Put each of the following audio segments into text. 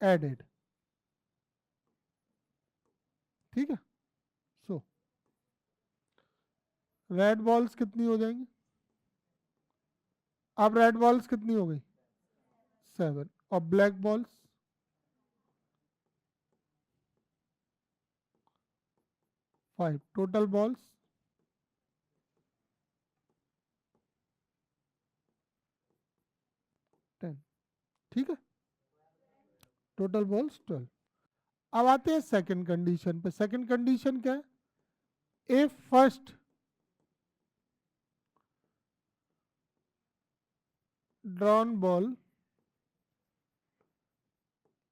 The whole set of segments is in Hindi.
एडेड। ठीक है। सो रेड बॉल्स कितनी हो जाएंगी? अब रेड बॉल्स कितनी हो गई? 7। और ब्लैक बॉल्स? 5। Total balls? 10। ठीक है, टोटल बॉल्स 12। अब आते हैं सेकंड कंडीशन पे। सेकंड कंडीशन क्या है? If first drawn ball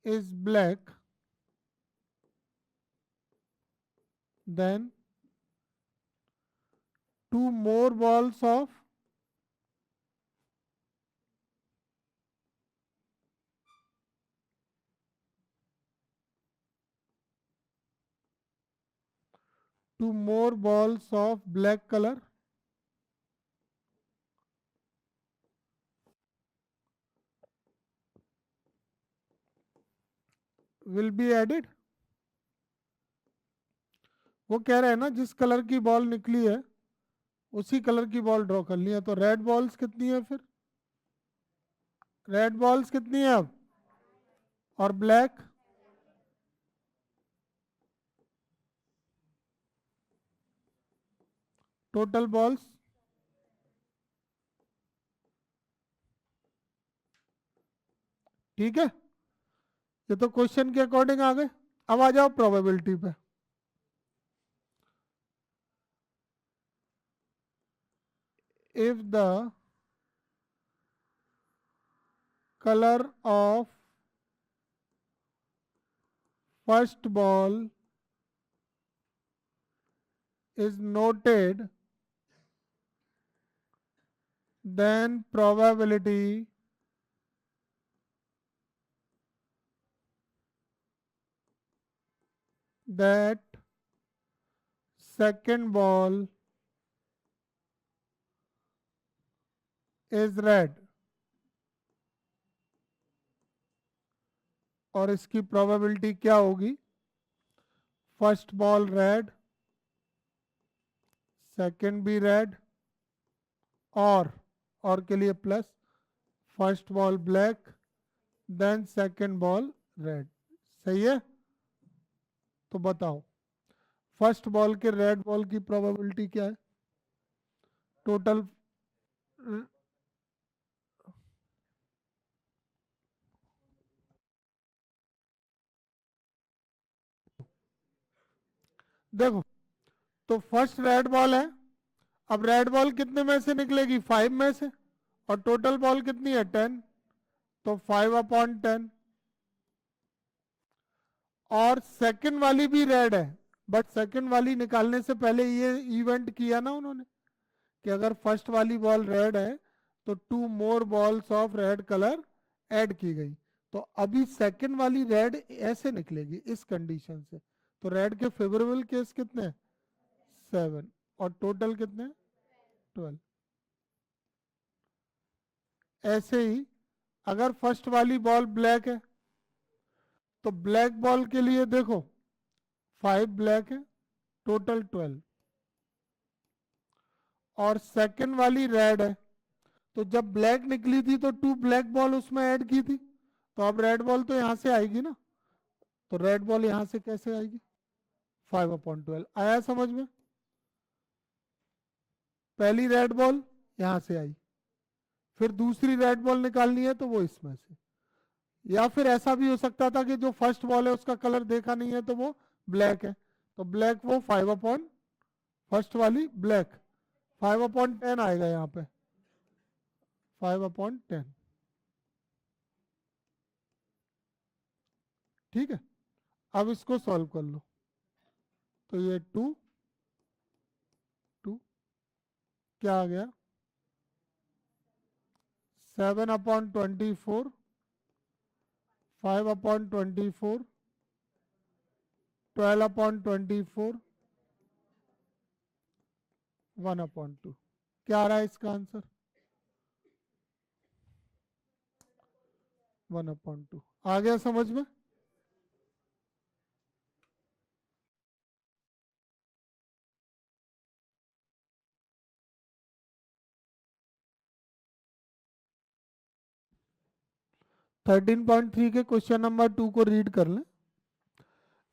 is black, then two more balls of black color will be added। वो कह रहा है ना जिस कलर की बॉल निकली है उसी कलर की बॉल ड्रॉ करनी है। तो रेड बॉल्स कितनी है फिर? रेड बॉल्स कितनी है अब? और ब्लैक? Total balls? ठीक है, ये तो क्वेश्चन के अकॉर्डिंग आ गए। अब आ जाओ प्रोबेबिलिटी पे। If the colour of first ball is noted, then probability that second ball is red। और इसकी प्रोबेबिलिटी क्या होगी? फर्स्ट बॉल रेड, सेकंड भी रेड, और के लिए plus, first ball black, then second ball red. सही है? तो बताओ फर्स्ट बॉल के रेड बॉल की प्रोबेबिलिटी क्या है? टोटल देखो, तो फर्स्ट रेड बॉल है। अब रेड बॉल कितने में से निकलेगी? 5 में से। और टोटल बॉल कितनी है? 10। तो 5/10। और सेकंड वाली भी रेड है, बट सेकंड वाली निकालने से पहले ये इवेंट किया ना उन्होंने कि अगर फर्स्ट वाली बॉल रेड है तो 2 more balls of red colour add की गई। तो अभी सेकंड वाली रेड ऐसे निकलेगी इस कंडीशन से। तो रेड के फेवरेबल केस कितने? 7। और टोटल कितने? 12। ऐसे ही अगर फर्स्ट वाली बॉल ब्लैक है तो ब्लैक बॉल के लिए देखो 5 ब्लैक है, टोटल 12। और सेकंड वाली रेड है, तो जब ब्लैक निकली थी तो 2 ब्लैक बॉल उसमें ऐड की थी। तो अब रेड बॉल तो यहां से आएगी ना। तो रेड बॉल यहां से कैसे आएगी? 5/12 आया समझ में? पहली रेड बॉल यहां से आई, फिर दूसरी रेड बॉल निकालनी है तो वो इसमें से। या फिर ऐसा भी हो सकता था कि जो फर्स्ट बॉल है उसका कलर देखा नहीं है तो वो ब्लैक है, तो ब्लैक वो 5/, फर्स्ट वाली ब्लैक 5/10 आएगा यहाँ पे। 5/10। ठीक है, अब इसको सॉल्व कर लो। तो ये 2 2 क्या आ गया? 7/24, 5/24, 12/24, 1/2। क्या आ रहा है इसका आंसर? 1/2 आ गया समझ में? थर्टीन पॉइंट थ्री के क्वेश्चन नंबर 2 को रीड कर लें.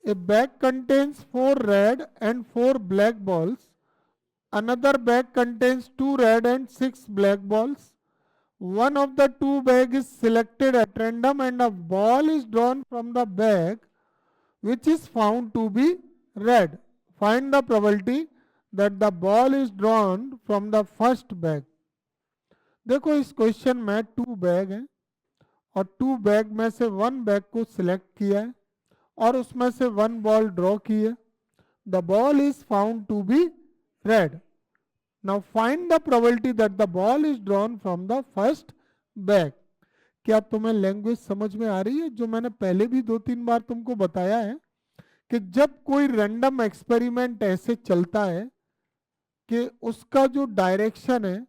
A bag contains 4 red and 4 black balls. Another bag contains 2 red and 6 black balls. One of the two bags is selected at random and a ball is drawn from the bag which is found to be red. Find the probability that the ball is drawn from the first bag. देखो इस क्वेश्चन में 2 बैग हैं और 2 बैग में से 1 बैग को सिलेक्ट किया है और उसमें से 1 बॉल ड्रॉ की है. The ball is found to be red. Now find the probability that the ball is drawn from the first bag. क्या तुम्हें लैंग्वेज समझ में आ रही है? जो मैंने पहले भी 2-3 बार तुमको बताया है कि जब कोई रैंडम एक्सपेरिमेंट ऐसे चलता है कि उसका जो डायरेक्शन है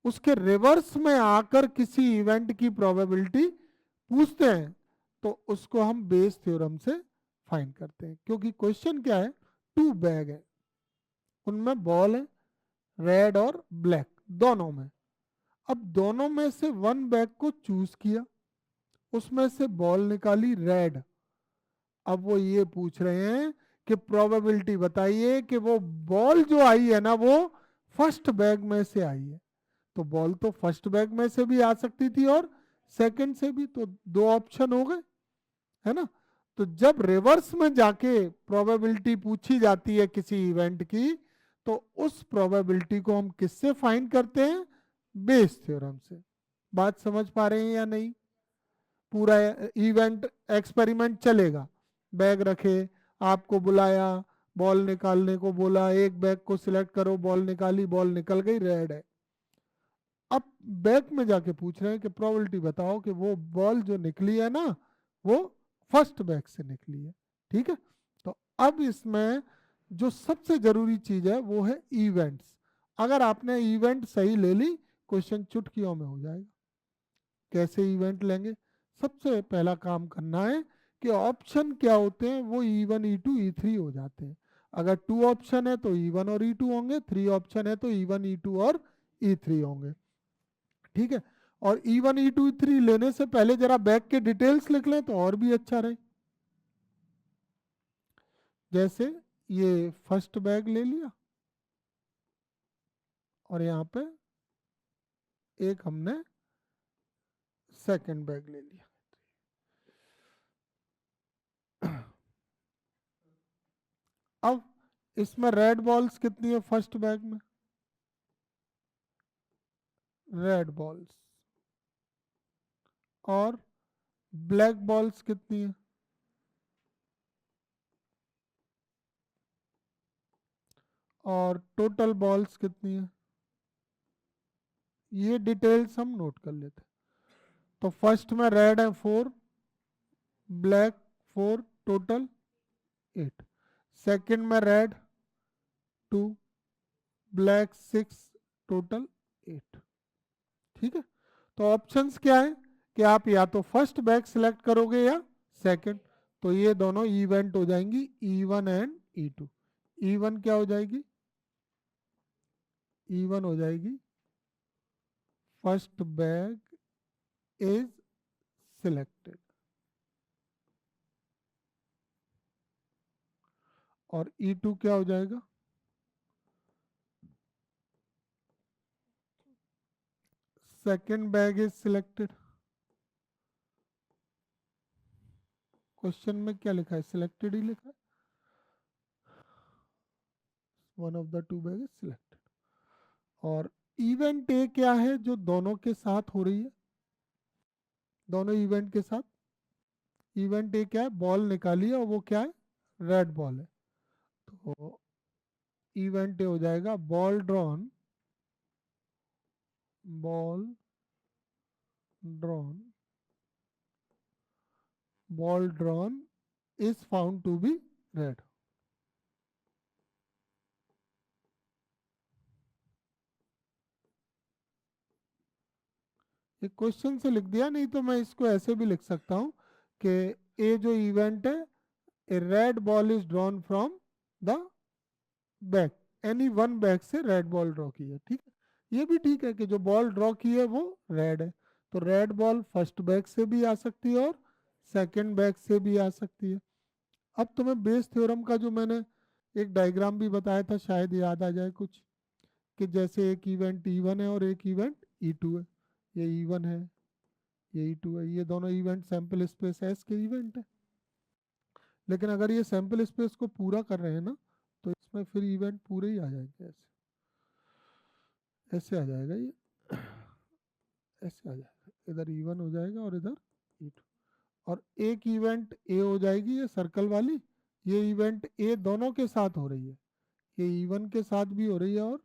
उसके रिवर्स में आकर किसी इवेंट की प्रोबेबिलिटी पूछते हैं तो उसको हम बेस थ्योरम से फाइंड करते हैं. क्योंकि क्वेश्चन क्या है, 2 बैग है, उनमें बॉल है रेड और ब्लैक दोनों में. अब दोनों में से 1 बैग को चूज किया, उसमें से बॉल निकाली रेड. अब वो ये पूछ रहे हैं कि प्रोबेबिलिटी बताइए कि वो बॉल जो आई है ना वो फर्स्ट बैग में से आई है. तो बॉल तो फर्स्ट बैग में से भी आ सकती थी और सेकंड से भी, तो 2 ऑप्शन हो गए, है ना. तो जब रिवर्स में जाके प्रोबेबिलिटी पूछी जाती है किसी इवेंट की तो उस प्रोबेबिलिटी को हम किससे फाइंड करते हैं? बेस थ्योरम से. बात समझ पा रहे हैं या नहीं? पूरा इवेंट एक्सपेरिमेंट चलेगा, बैग रखे, आपको बुलाया, बॉल निकालने को बोला, एक बैग को सिलेक्ट करो, बॉल निकाली, बॉल निकल गई, रेड है. अब बैग में जाके पूछ रहे हैं कि प्रोबेबिलिटी बताओ कि वो बॉल जो निकली है ना वो फर्स्ट बैग से निकली है. ठीक है. तो अब इसमें जो सबसे जरूरी चीज है वो है इवेंट्स. अगर आपने इवेंट सही ले ली क्वेश्चन चुटकियों में हो जाएगा. कैसे इवेंट लेंगे? सबसे पहला काम करना है कि ऑप्शन क्या होते हैं वो E1 E2 E3 हो जाते हैं. अगर 2 ऑप्शन है तो E1 और E2 होंगे, 3 ऑप्शन है तो E1 E2 और E3 होंगे. ठीक है. और E1 E2 E3 लेने से पहले जरा बैग के डिटेल्स लिख लें तो और भी अच्छा रहे. जैसे ये फर्स्ट बैग ले लिया और यहाँ पे एक हमने सेकंड बैग ले लिया. अब इसमें रेड बॉल्स कितनी है फर्स्ट बैग में? Red balls. और ब्लैक बॉल्स कितनी है? और टोटल बॉल्स कितनी है? ये डिटेल्स हम नोट कर लेते. तो फर्स्ट में रेड है 4, ब्लैक 4, टोटल 8. सेकंड में रेड 2, ब्लैक 6, टोटल 8. ठीक है. तो ऑप्शंस क्या है कि आप या तो फर्स्ट बैग सिलेक्ट करोगे या सेकंड. तो ये दोनों इवेंट हो जाएंगी E1 एंड E2. E1 क्या हो जाएगी? E1 हो जाएगी फर्स्ट बैग इज सिलेक्टेड. और E2 क्या हो जाएगा? Second bag is selected. Question में क्या लिखा है? सिलेक्टेड ही लिखा है. One of the two bag is selected. और इवेंट ए क्या है जो दोनों के साथ हो रही है? दोनों इवेंट के साथ इवेंट ए क्या है? बॉल निकाली है और वो क्या है? रेड बॉल है. तो इवेंट ए हो जाएगा ball drawn, ball drawn, ball drawn is found to be red. एक क्वेश्चन से लिख दिया, नहीं तो मैं इसको ऐसे भी लिख सकता हूँ कि ए जो इवेंट है, A red ball is drawn from the bag, any one bag से रेड बॉल ड्रॉ की है। ठीक है, ये भी ठीक है कि जो बॉल ड्रॉ की है वो रेड है, तो रेड बॉल फर्स्ट बैक से भी आ सकती है और सेकंड बैक से भी आ सकती है। अब तुम्हें बेस थ्योरम का जो मैंने एक डायग्राम भी बताया था, शायद याद आ जाए कुछ, कि जैसे एक इवेंट E1 है और एक इवेंट E2 है। ये E1 है, ये E2 है, ये दोनों इवेंट सैंपल स्पेस एस के इवेंट है। लेकिन अगर ये सैंपल स्पेस को पूरा कर रहे हैं ना, तो इसमें फिर इवेंट पूरे ही आ जाएंगे, ऐसे ऐसे आ जाएगा ये, ऐसे आ जाएगा, इधर E1 हो जाएगा और इधर E2, और एक इवेंट ए हो जाएगी ये सर्कल वाली, ये इवेंट ए दोनों के साथ हो रही है, ये E1 के साथ भी हो रही है और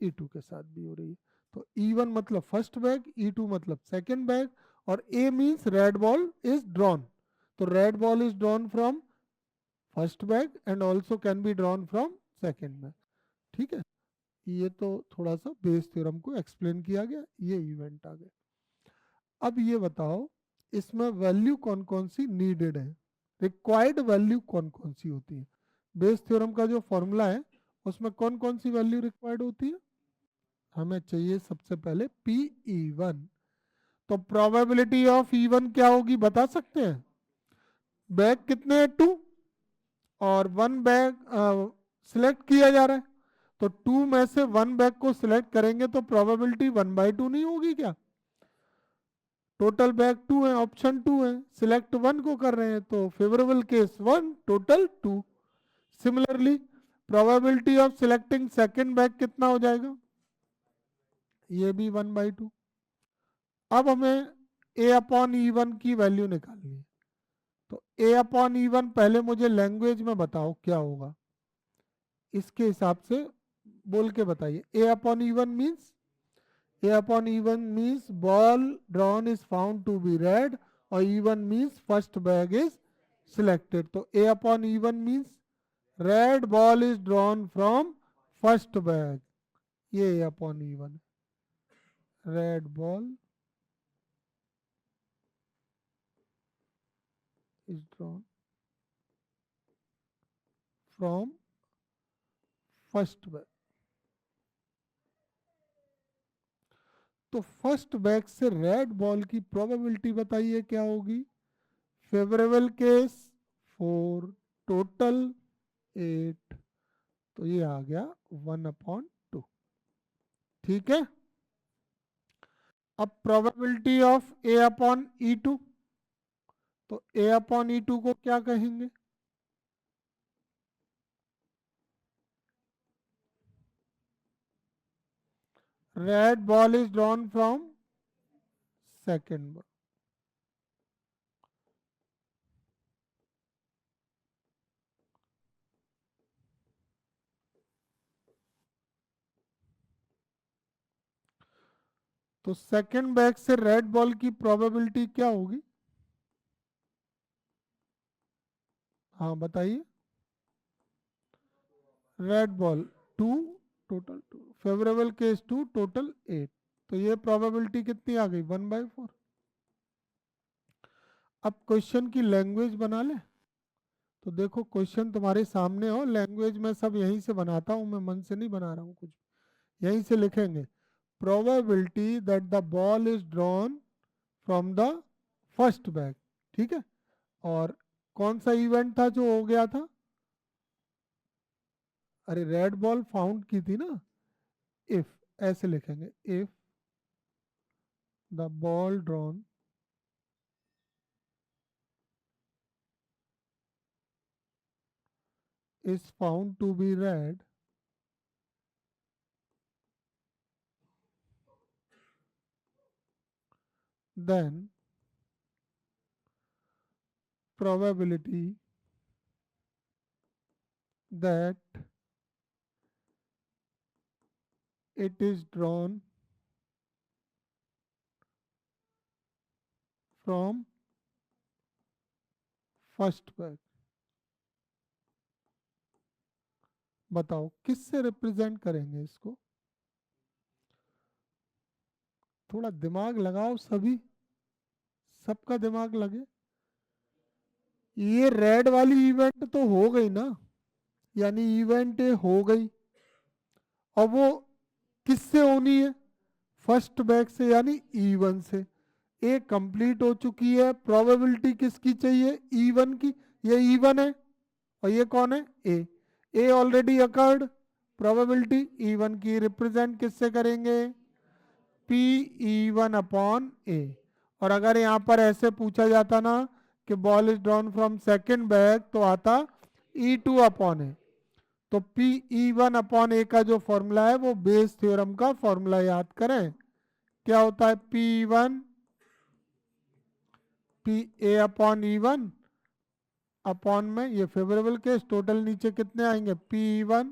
E2 के साथ भी हो रही है। तो E1 मतलब फर्स्ट बैग, E2 मतलब सेकंड बैग, और A means red ball is drawn, तो red ball is drawn from first bag and also can be drawn from second bag. ठीक है, ये तो थोड़ा सा बेस थ्योरम को एक्सप्लेन किया गया, ये इवेंट आ गए। अब ये बताओ इसमें वैल्यू कौन कौन सी नीडेड है, रिक्वायर्ड वैल्यू कौन कौन सी होती है। बेस थ्योरम का जो फॉर्मूला है उसमें कौन कौन सी वैल्यू रिक्वायर्ड होती है, हमें चाहिए सबसे पहले PE1। तो प्रोबेबिलिटी ऑफ E1 क्या होगी बता सकते हैं, बैग कितने हैं 2, और वन बैग सिलेक्ट किया जा रहा है, तो 2 में से 1 बैग को सिलेक्ट करेंगे तो प्रोबेबिलिटी 1/2 नहीं होगी क्या। टोटल बैग 2 है, ऑप्शन 2 है, सिलेक्ट 1 को कर रहे हैं तो favourable case 1, total 2। Similarly probability of selecting second bag कितना हो जाएगा, ये भी 1/2। अब हमें A/E1 की वैल्यू निकालनी है, तो A/E1 पहले मुझे लैंग्वेज में बताओ क्या होगा, इसके हिसाब से बोल के बताइए। A/E1 means, A/E1 means ball drawn is found to be red, और E1 means first bag is selected. तो A/E1 means red ball is drawn from first bag, ये A/E1, red ball is drawn from first bag. तो फर्स्ट बैग से रेड बॉल की प्रोबेबिलिटी बताइए क्या होगी, फेवरेबल केस 4, टोटल 8, तो ये आ गया 1/2। ठीक है, अब प्रोबेबिलिटी ऑफ A/E2, तो A/E2 को क्या कहेंगे, red ball is drawn from second. तो सेकेंड बैग से रेड बॉल की प्रोबेबिलिटी क्या होगी, हाँ बताइए। Red ball 2, total 2, favourable case 2, total 8, तो ये प्रोबेबिलिटी कितनी आ गई 1/4। अब क्वेश्चन की लैंग्वेज बना ले, तो देखो क्वेश्चन तुम्हारे सामने हो, लैंग्वेज में सब यहीं से बनाता हूँ, मैं मन से नहीं बना रहा हूँ कुछ, यहीं से लिखेंगे। Probability that the ball is drawn from the first bag, ठीक है, और कौन सा इवेंट था जो हो गया था, अरे रेड बॉल फाउंड की थी ना, इफ, ऐसे लिखेंगे, if the ball drawn is found to be red, then probability that it is drawn from first bag. बताओ किससे रिप्रेजेंट करेंगे इसको, थोड़ा दिमाग लगाओ सभी, सबका दिमाग लगे। ये रेड वाली इवेंट तो हो गई ना, यानी इवेंट ए हो गई, और वो किससे होनी है? फर्स्ट बैक से, यानी E1 से। ए कंप्लीट हो चुकी है, प्रोबेबिलिटी किसकी चाहिए? E1 की। ये E1 है और ये कौन है? ए ऑलरेडी अकर्ड, प्रोबेबिलिटी E1 की रिप्रेजेंट किससे करेंगे? P E1 अपॉन ए। और अगर यहाँ पर ऐसे पूछा जाता ना कि ball is drawn from second back, तो आता E2 अपॉन ए। तो P E1 अपॉन ए का जो फॉर्मूला है वो बेस थ्योरम का फॉर्मूला याद करें। क्या होता है? P1 P A upon E1 upon में ये फेवरेबल केस, टोटल नीचे कितने आएंगे? P1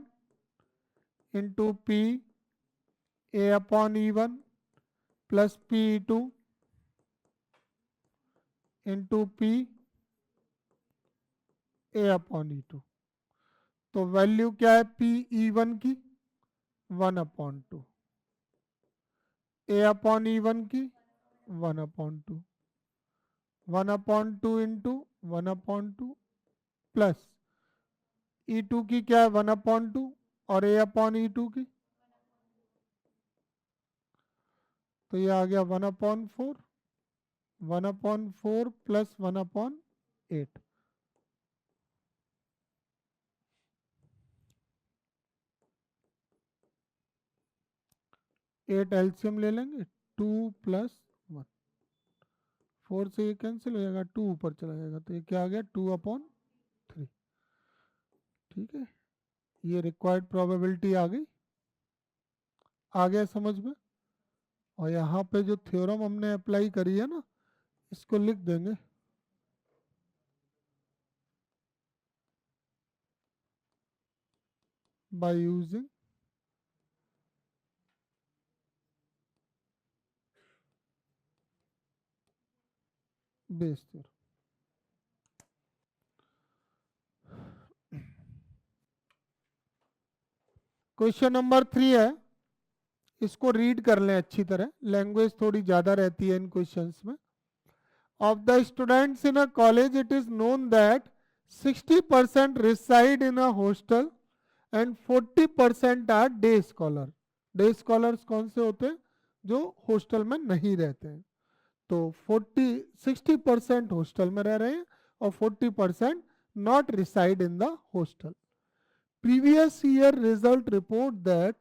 into P A upon E1 plus P2 into P A upon E2। तो वैल्यू क्या है P E1 की? 1/2। A अपॉन E1 की 1/2। 1/2 इंटू 1/2 प्लस E2 की क्या है? 1/2 और A अपॉन E2 की, तो ये आ गया 1/4। 1/4 प्लस 1/8। 8 एलसीएम ले लेंगे, 2 प्लस 1, 4 से ये कैंसिल हो जाएगा, 2 ऊपर चला जाएगा, तो ये क्या आ गया? 2/3। ठीक है, ये रिक्वायर्ड प्रोबेबिलिटी आ गई। आ गया समझ में? और यहाँ पे जो थ्योरम हमने अप्लाई करी है ना, इसको लिख देंगे। By using Bayes theorem. Question number 3 है, इसको रीड कर लें अच्छी तरह, लैंग्वेज थोड़ी ज़्यादा रहती है इन क्वेश्चंस में। Of the students in a college it is known that 60% reside in a hostel and 40% are day scholar. Day scholars कौन से होते हैं? जो हॉस्टल में नहीं रहते हैं। तो 60% हॉस्टल में रह रहे हैं और 40% not reside in the hostel. Previous year result report that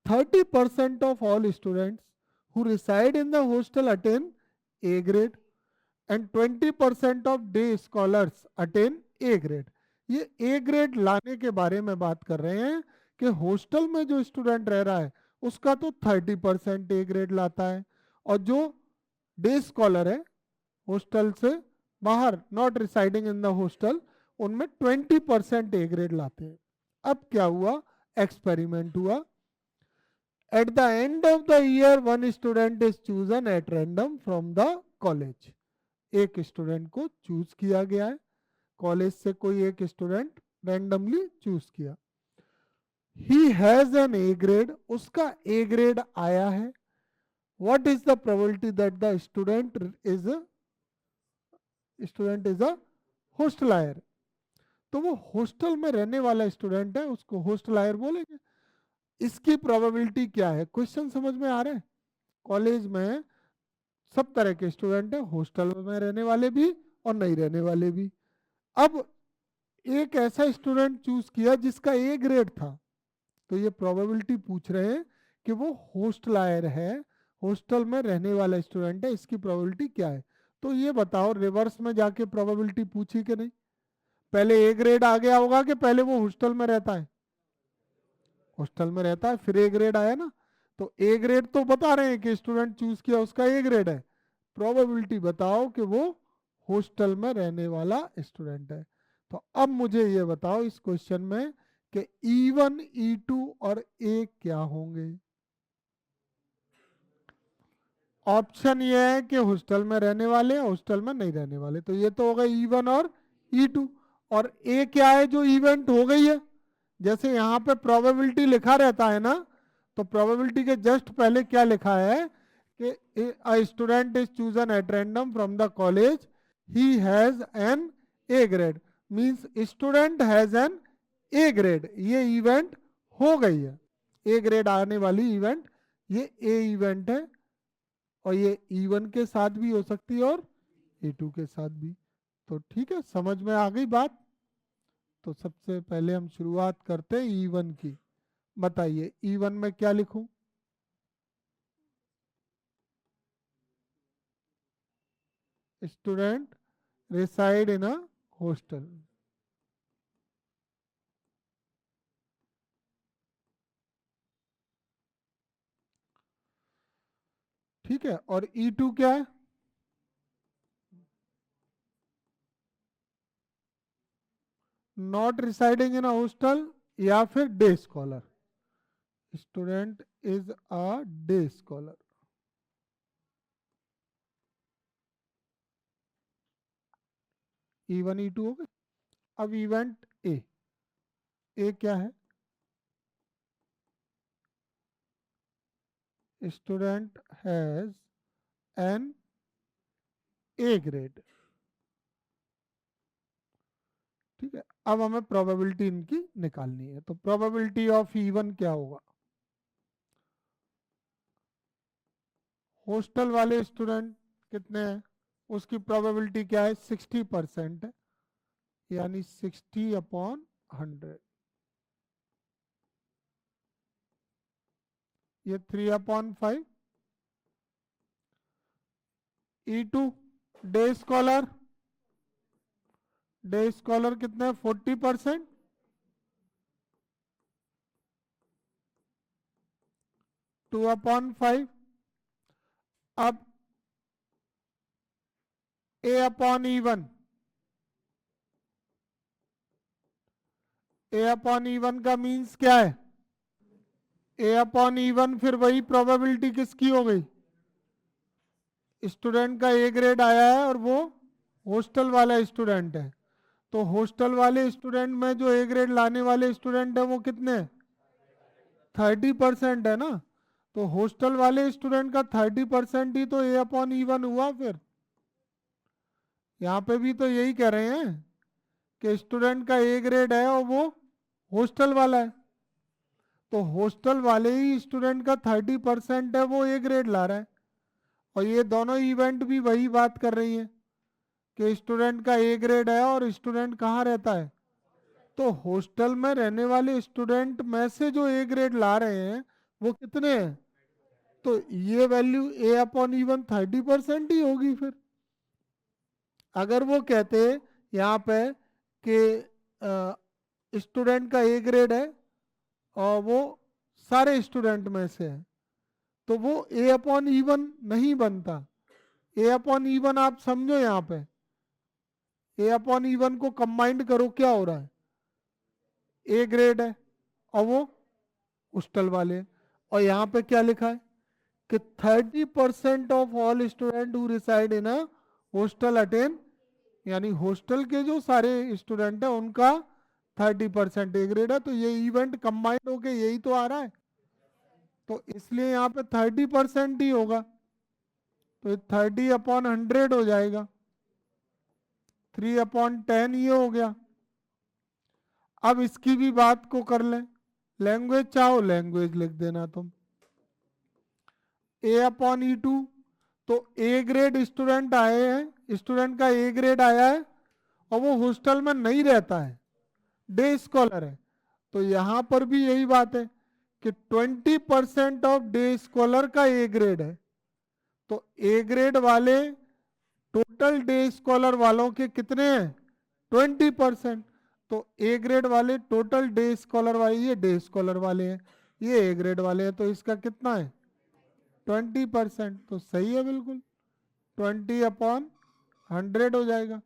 30% of all students who reside in the hostel attain A grade and 20% of day scholars attain A grade। ये A grade लाने के बारे में बात कर रहे हैं कि हॉस्टल में जो स्टूडेंट रह रहा है उसका तो 30% A grade लाता है, और जो डे स्कॉलर है हॉस्टल से बाहर, not residing in the hostel, उनमें 20% ए ग्रेड लाते हैं। अब क्या हुआ? एक्सपेरिमेंट हुआ। At the end of the year one student is chosen at random from the college. एक स्टूडेंट को चूज किया गया है, कॉलेज से कोई एक स्टूडेंट रैंडमली चूज किया। He has an A grade, उसका ए ग्रेड आया है। What is the probability that the student is a hosteller? तो वो हॉस्टल में रहने वाला स्टूडेंट है, उसको होस्टलायर बोलेंगे। इसकी प्रोबेबिलिटी क्या है? क्वेश्चन समझ में आ रहा है? कॉलेज में सब तरह के स्टूडेंट हैं, हॉस्टल में रहने वाले भी और नहीं रहने वाले भी। अब एक ऐसा स्टूडेंट चूज किया जिसका ए ग्रेड था, तो ये प्रोबेबिलिटी पूछ रहे हैं कि वो होस्टलायर है, हॉस्टल में रहने वाला स्टूडेंट है, इसकी प्रोबेबिलिटी क्या है? तो ये बताओ, रिवर्स में जाके प्रोबेबिलिटी पूछी कि नहीं? पहले ए ग्रेड आ गया होगा कि पहले वो हॉस्टल में रहता है? हॉस्टल में रहता है, फिर ए ग्रेड आया ना। तो ए ग्रेड तो बता रहे हैं कि स्टूडेंट चूज किया उसका ए ग्रेड है, प्रोबेबिलिटी बताओ कि वो हॉस्टल में रहने वाला स्टूडेंट है। तो अब मुझे ये बताओ इस क्वेश्चन में कि E1 E2 और ए क्या होंगे? ऑप्शन ये है कि हॉस्टल में रहने वाले, हॉस्टल में नहीं रहने वाले, तो ये तो होगा E1 और E2। और ए क्या है? जो इवेंट हो गई है। जैसे यहाँ पे प्रोबेबिलिटी लिखा रहता है ना, तो प्रोबेबिलिटी के जस्ट पहले क्या लिखा है कि a student is chosen at random from the college, he has an A grade, means student has an A grade. ये इवेंट हो गई है, A ग्रेड आने वाली इवेंट, ये A इवेंट है, और ये E1 के साथ भी हो सकती है और E2 के साथ भी। तो ठीक है, समझ में आ गई बात। तो सबसे पहले हम शुरुआत करते हैं E1 की। बताइए E1 में क्या लिखूं? Student reside in a hostel। ठीक है, और E2 क्या है? Not residing in a hostel या फिर day scholar. Student is a day scholar. E1 E2 हो गए। अब इवेंट ए क्या है? Student has an A grade. ठीक है, अब हमें प्रोबेबिलिटी इनकी निकालनी है। तो प्रोबेबिलिटी ऑफ E1 क्या होगा? हॉस्टल वाले स्टूडेंट कितने हैं, उसकी प्रोबेबिलिटी क्या है? 60% है, यानी 60/100। ये 3/5। E2 day scholar, day scholar कितने? 40%, 2/5। अब A/E1, A/E1 का मीन्स क्या है? A/E1 फिर वही प्रोबेबिलिटी किसकी हो गई? स्टूडेंट का ए ग्रेड आया है और वो हॉस्टल वाला स्टूडेंट है। तो हॉस्टल वाले स्टूडेंट में जो ए ग्रेड लाने वाले स्टूडेंट है वो कितने? 30% है ना। तो हॉस्टल वाले स्टूडेंट का 30% ही तो A/E1 हुआ। फिर यहाँ पे भी तो यही कह रहे हैं कि स्टूडेंट का ए ग्रेड है और वो हॉस्टल वाला है। तो हॉस्टल वाले ही स्टूडेंट का 30% है, वो ए ग्रेड ला रहा है। और ये दोनों इवेंट भी वही बात कर रही है कि स्टूडेंट का ए ग्रेड है और स्टूडेंट कहाँ रहता है? तो हॉस्टल में रहने वाले स्टूडेंट में से जो ए ग्रेड ला रहे हैं वो कितने हैं? तो ये वैल्यू A/E1 30% ही होगी। फिर अगर वो कहते यहाँ पे कि स्टूडेंट का ए ग्रेड है और वो सारे स्टूडेंट में से है, तो वो A/E1 नहीं बनता। A/E1 आप समझो, यहाँ पे A/E1 को कंबाइंड करो, क्या हो रहा है? ए ग्रेड है और वो हॉस्टल वाले हैं। और यहाँ पे क्या लिखा है कि 30% of all student who reside in a hostel attain, यानी हॉस्टल के जो सारे स्टूडेंट हैं उनका 30% ए ग्रेड है। तो ये इवेंट कंबाइंड होके यही तो आ रहा है, तो इसलिए यहाँ पे 30% ही होगा। तो 30/100 हो जाएगा, 3/10 ये हो गया। अब इसकी भी बात को कर लें, लैंग्वेज चाहो लैंग्वेज लिख देना तुम। A/E2, तो ए ग्रेड स्टूडेंट आए हैं, स्टूडेंट का ए ग्रेड आया है और वो हॉस्टल में नहीं रहता है, डे स्कॉलर है। तो यहां पर भी यही बात है कि 20% ऑफ डे स्कॉलर का ए ग्रेड है। तो ए ग्रेड वाले टोटल डे स्कॉलर वालों के कितने हैं? 20%। तो ए ग्रेड वाले टोटल डे स्कॉलर वाले, ये डे स्कॉलर वाले हैं, ये ए ग्रेड वाले हैं, तो इसका कितना है? 20%। तो सही है बिल्कुल, 20/100 हो जाएगा।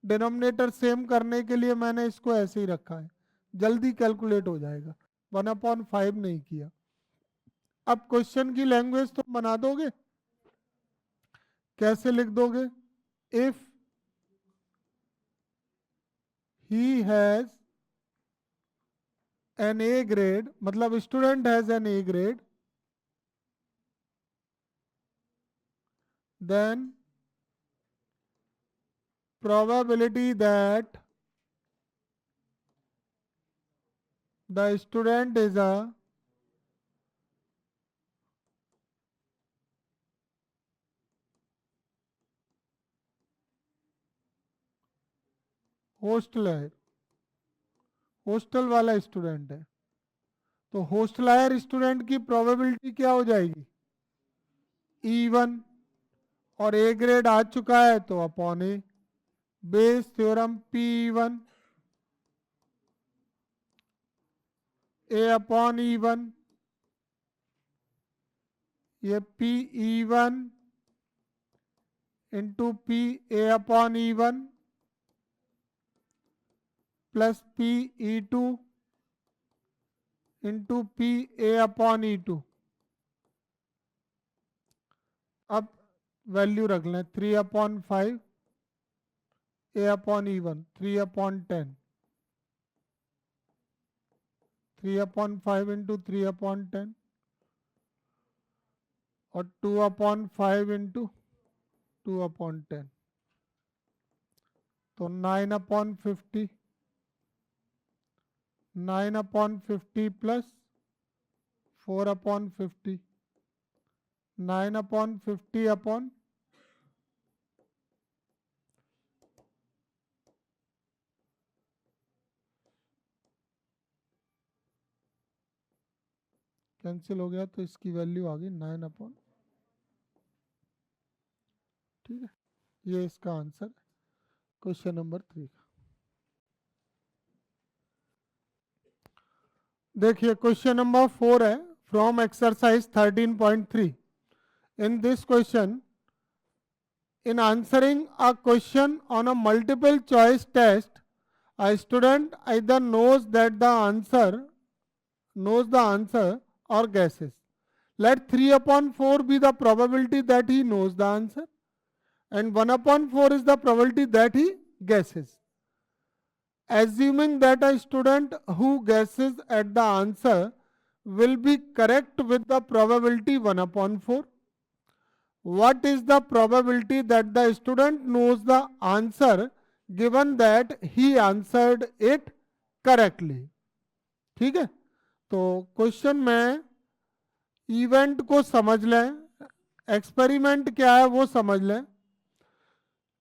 डिनोमिनेटर सेम करने के लिए मैंने इसको ऐसे ही रखा है, जल्दी कैलकुलेट हो जाएगा, 1/5 नहीं किया। अब क्वेश्चन की लैंग्वेज तुम बना दोगे, कैसे लिख दोगे? If he has an A grade, मतलब student has an A grade, then probability that the student is a hosteller, hostel वाला स्टूडेंट है, तो होस्टलायर स्टूडेंट की प्रोबेबिलिटी क्या हो जाएगी? E1, और ए ग्रेड आ चुका है तो अपॉन ए, बेस थ्योरम P1 ए अपॉन E1, ये PE1 into P A upon E1 plus PE2 into P A upon E2। अब वैल्यू रख लें 3/5 ए अपॉन E1, 3/10, 3/5 इंटू 3/10 और 2/5 इंटू 2/10, तो 9/50, 9/50 प्लस 4/50, 9/50 अपॉन कैंसिल हो गया तो इसकी वैल्यू आ गई 9/, ठीक है। ये इसका आंसर क्वेश्चन नंबर 3 का। देखिए क्वेश्चन नंबर 4 है from exercise 13.3। In this question, in answering a question on a multiple choice test, a student either knows the answer or guesses. Let 3/4 be the probability that he knows the answer and 1/4 is the probability that he guesses. Assuming that a student who guesses at the answer will be correct with the probability 1/4, what is the probability that the student knows the answer given that he answered it correctly? ठीक है, तो क्वेश्चन में इवेंट को समझ लें, एक्सपेरिमेंट क्या है वो समझ लें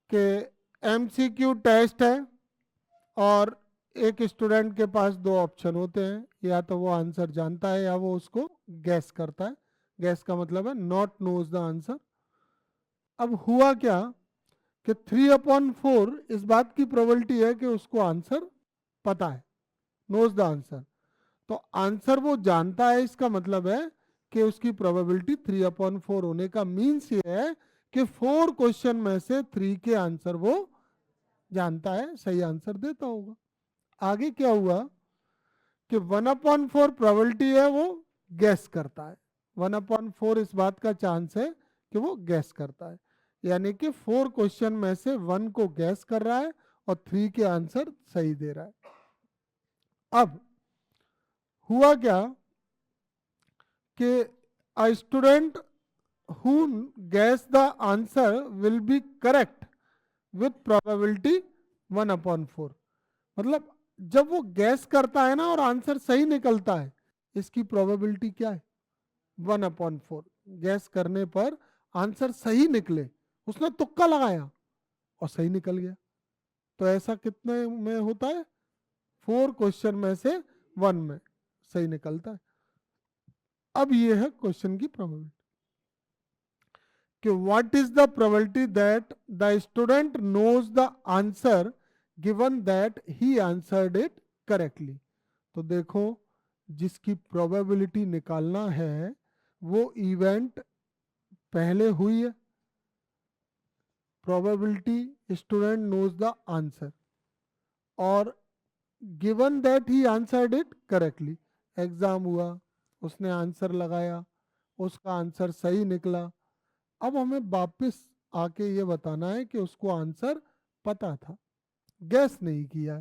कि MCQ टेस्ट है और एक स्टूडेंट के पास दो ऑप्शन होते हैं, या तो वो आंसर जानता है या वो उसको गैस करता है। गैस का मतलब है नॉट नोज द आंसर। अब हुआ क्या कि 3/4 इस बात की प्रोबेबिलिटी है कि उसको आंसर पता है, नोज द आंसर, तो आंसर वो जानता है, इसका मतलब है कि उसकी प्रोबेबिलिटी 3/4 होने का मीन्स ये है कि 4 क्वेश्चन में से 3 के आंसर वो जानता है, सही आंसर देता होगा। आगे क्या हुआ कि 1/4 प्रोबेबिलिटी है वो गैस करता है, 1/4 इस बात का चांस है कि वो गैस करता है, यानी कि 4 क्वेश्चन में से 1 को गैस कर रहा है और 3 के आंसर सही दे रहा है। अब हुआ क्या कि a student who guess the answer will be correct with probability 1/4, मतलब जब वो गैस करता है ना और आंसर सही निकलता है, इसकी प्रोबेबिलिटी क्या है? 1/4। गैस करने पर आंसर सही निकले, उसने तुक्का लगाया और सही निकल गया, तो ऐसा कितने में होता है? 4 क्वेश्चन में से 1 में सही निकलता है। अब ये है क्वेश्चन की प्रोबेबिलिटी कि what is the probability that the student knows the answer given that he answered it correctly. तो देखो, जिसकी प्रोबेबिलिटी निकालना है वो इवेंट पहले हुई है, probability student knows the answer, और given that he answered it correctly, exam हुआ, उसने आंसर लगाया, उसका आंसर सही निकला। अब हमें वापस आके ये बताना है कि उसको आंसर पता था, गैस नहीं किया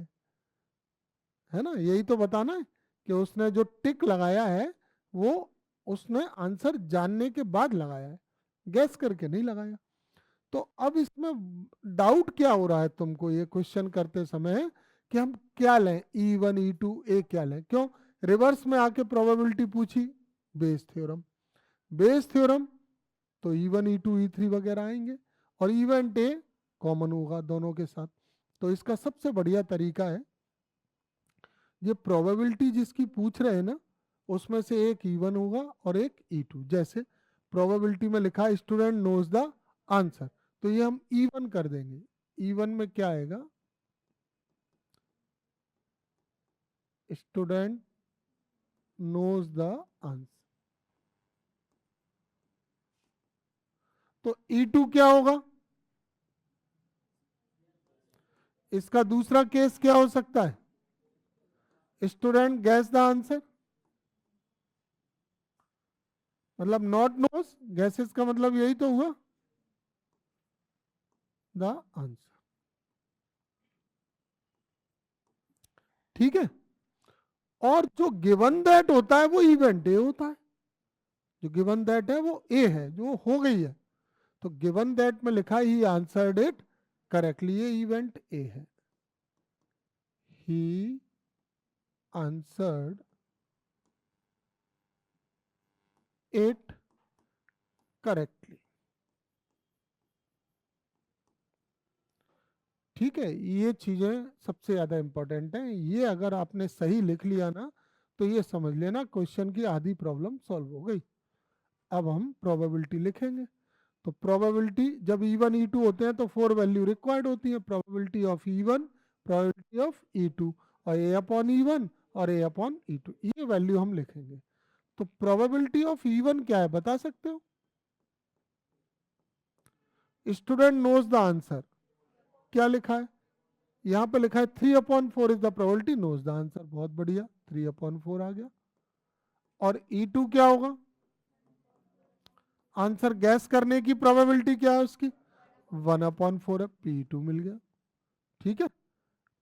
है ना, यही तो बताना है कि उसने जो टिक लगाया है वो उसने आंसर जानने के बाद लगाया है, गैस करके नहीं लगाया। तो अब इसमें डाउट क्या हो रहा है तुमको ये क्वेश्चन करते समय कि हम क्या लें, E1 E2 ए क्या लें? क्यों? रिवर्स में आके प्रोबेबिलिटी पूछी, बेस थ्योरम। बेस थ्योरम तो E1 E2 E3 वगैरह आएंगे, और इवेंट ए कॉमन होगा दोनों के साथ। तो इसका सबसे बढ़िया तरीका है, ये प्रोबेबिलिटी जिसकी पूछ रहे हैं ना, उसमें से एक E1 होगा और एक E2। जैसे प्रोबेबिलिटी में लिखा है स्टूडेंट नोज द आंसर, तो ये हम E1 कर देंगे। E1 में क्या आएगा? Student knows the answer. तो E2 क्या होगा? इसका दूसरा केस क्या हो सकता है? स्टूडेंट गैस द आंसर, मतलब नॉट नोज, गैसेस का मतलब यही तो हुआ, द आंसर। ठीक है। और जो गिवन दैट होता है वो इवेंट ए होता है। जो गिवन दैट है वो ए है, जो हो गई है। तो गिवन दैट में लिखा ही आंसर्ड इट करेक्टली, ये इवेंट ए है। ही आंसर्ड इट करेक्टली। ठीक है, ये चीजें सबसे ज्यादा इंपॉर्टेंट हैं। ये अगर आपने सही लिख लिया ना, तो ये समझ लेना क्वेश्चन की आधी प्रॉब्लम सॉल्व हो गई। अब हम प्रोबेबिलिटी लिखेंगे। तो प्रोबेबिलिटी जब E1 E2 होते हैं तो 4 वैल्यू रिक्वायर्ड होती है, probability of E1, probability of E2, और A अपॉन E1 और A अपॉन E2, ये वैल्यू हम लिखेंगे। तो प्रोबेबिलिटी ऑफ E1 क्या है बता सकते हो? स्टूडेंट नोज द आंसर, क्या लिखा है? यहाँ पे लिखा है 3/4 is the probability knows the answer. बहुत बढ़िया, 3/4 आ गया। और E2 क्या होगा? आंसर गैस करने की प्रोबेबिलिटी क्या है उसकी? 1/4 है, P2 मिल गया। ठीक है।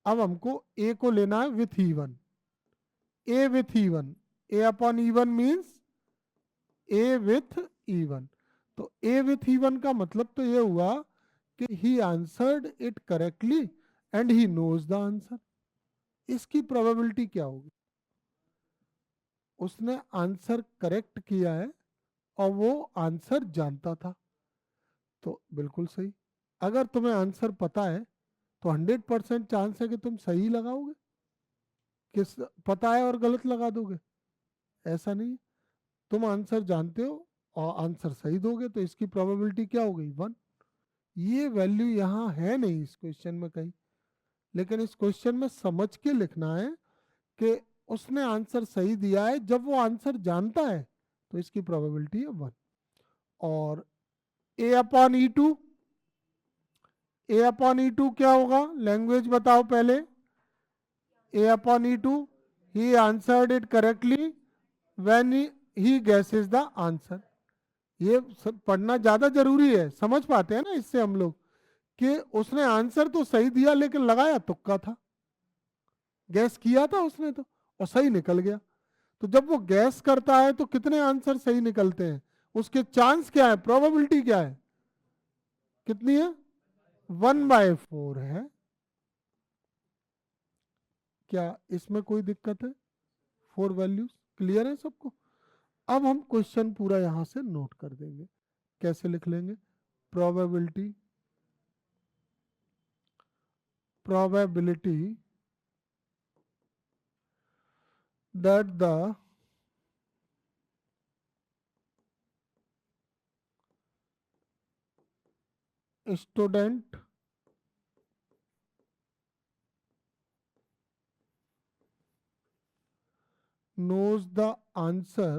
अब हमको ए को लेना है with E1। A with E1, A upon E1 means A with E1। तो ए विथ E1 का मतलब तो ये हुआ कि he answered it correctly and he knows the answer. इसकी प्रोबेबिलिटी क्या होगी? उसने आंसर करेक्ट किया है और वो आंसर जानता था, तो बिल्कुल सही। अगर तुम्हें आंसर पता है तो 100% चांस है कि तुम सही लगाओगे। किस पता है और गलत लगा दोगे? ऐसा नहीं है। तुम आंसर जानते हो और आंसर सही दोगे, तो इसकी प्रोबेबिलिटी क्या हो गई? 1। ये वैल्यू यहाँ है नहीं इस क्वेश्चन में कहीं, लेकिन इस क्वेश्चन में समझ के लिखना है कि उसने आंसर सही दिया है। जब वो आंसर जानता है तो इसकी प्रोबेबिलिटी है 1। और ए अपॉन E2, ए अपॉन E2 क्या होगा? लैंग्वेज बताओ पहले। A upon E2, he answered it correctly when he guesses the answer. ये सब पढ़ना ज्यादा जरूरी है, समझ पाते हैं ना इससे हम लोग कि उसने आंसर तो सही दिया लेकिन लगाया तुक्का था। गैस किया था उसने तो, और सही निकल गया। तो जब वो गैस करता है तो कितने आंसर सही निकलते हैं? उसके चांस क्या है, प्रोबेबिलिटी क्या है, कितनी है? 1/4 है। क्या इसमें कोई दिक्कत है? 4 वैल्यूज क्लियर है सबको? अब हम क्वेश्चन पूरा यहां से नोट कर देंगे। कैसे लिख लेंगे? Probability, probability that the student knows the answer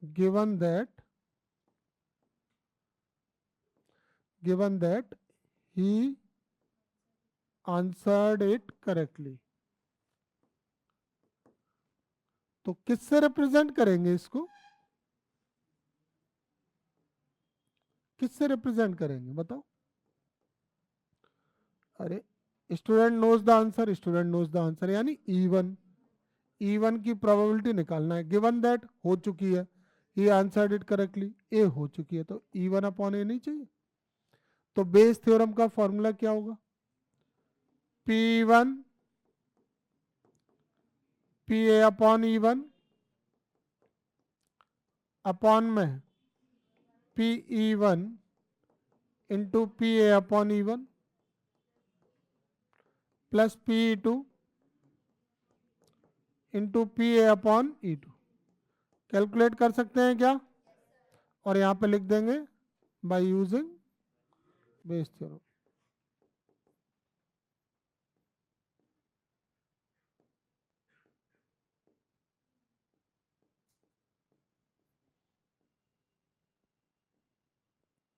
given that he answered it correctly। तो किससे रिप्रेजेंट करेंगे इसको? किससे रिप्रेजेंट करेंगे बताओ? अरे, student knows the answer, student knows the answer यानी E1। E1 की प्रोबेबिलिटी निकालना है, गिवन दैट हो चुकी है, ये आंसर्ड इट करेक्टली, ए हो चुकी है, तो E1 अपॉन ए नहीं चाहिए। तो बेस थ्योरम का फॉर्मूला क्या होगा, P1 PA upon E1 upon में PE1 into PA upon E1 plus PE2 into PA upon E2। Calculate कर सकते हैं क्या, और यहाँ पे लिख देंगे बाय यूजिंग बेस थ्योरम।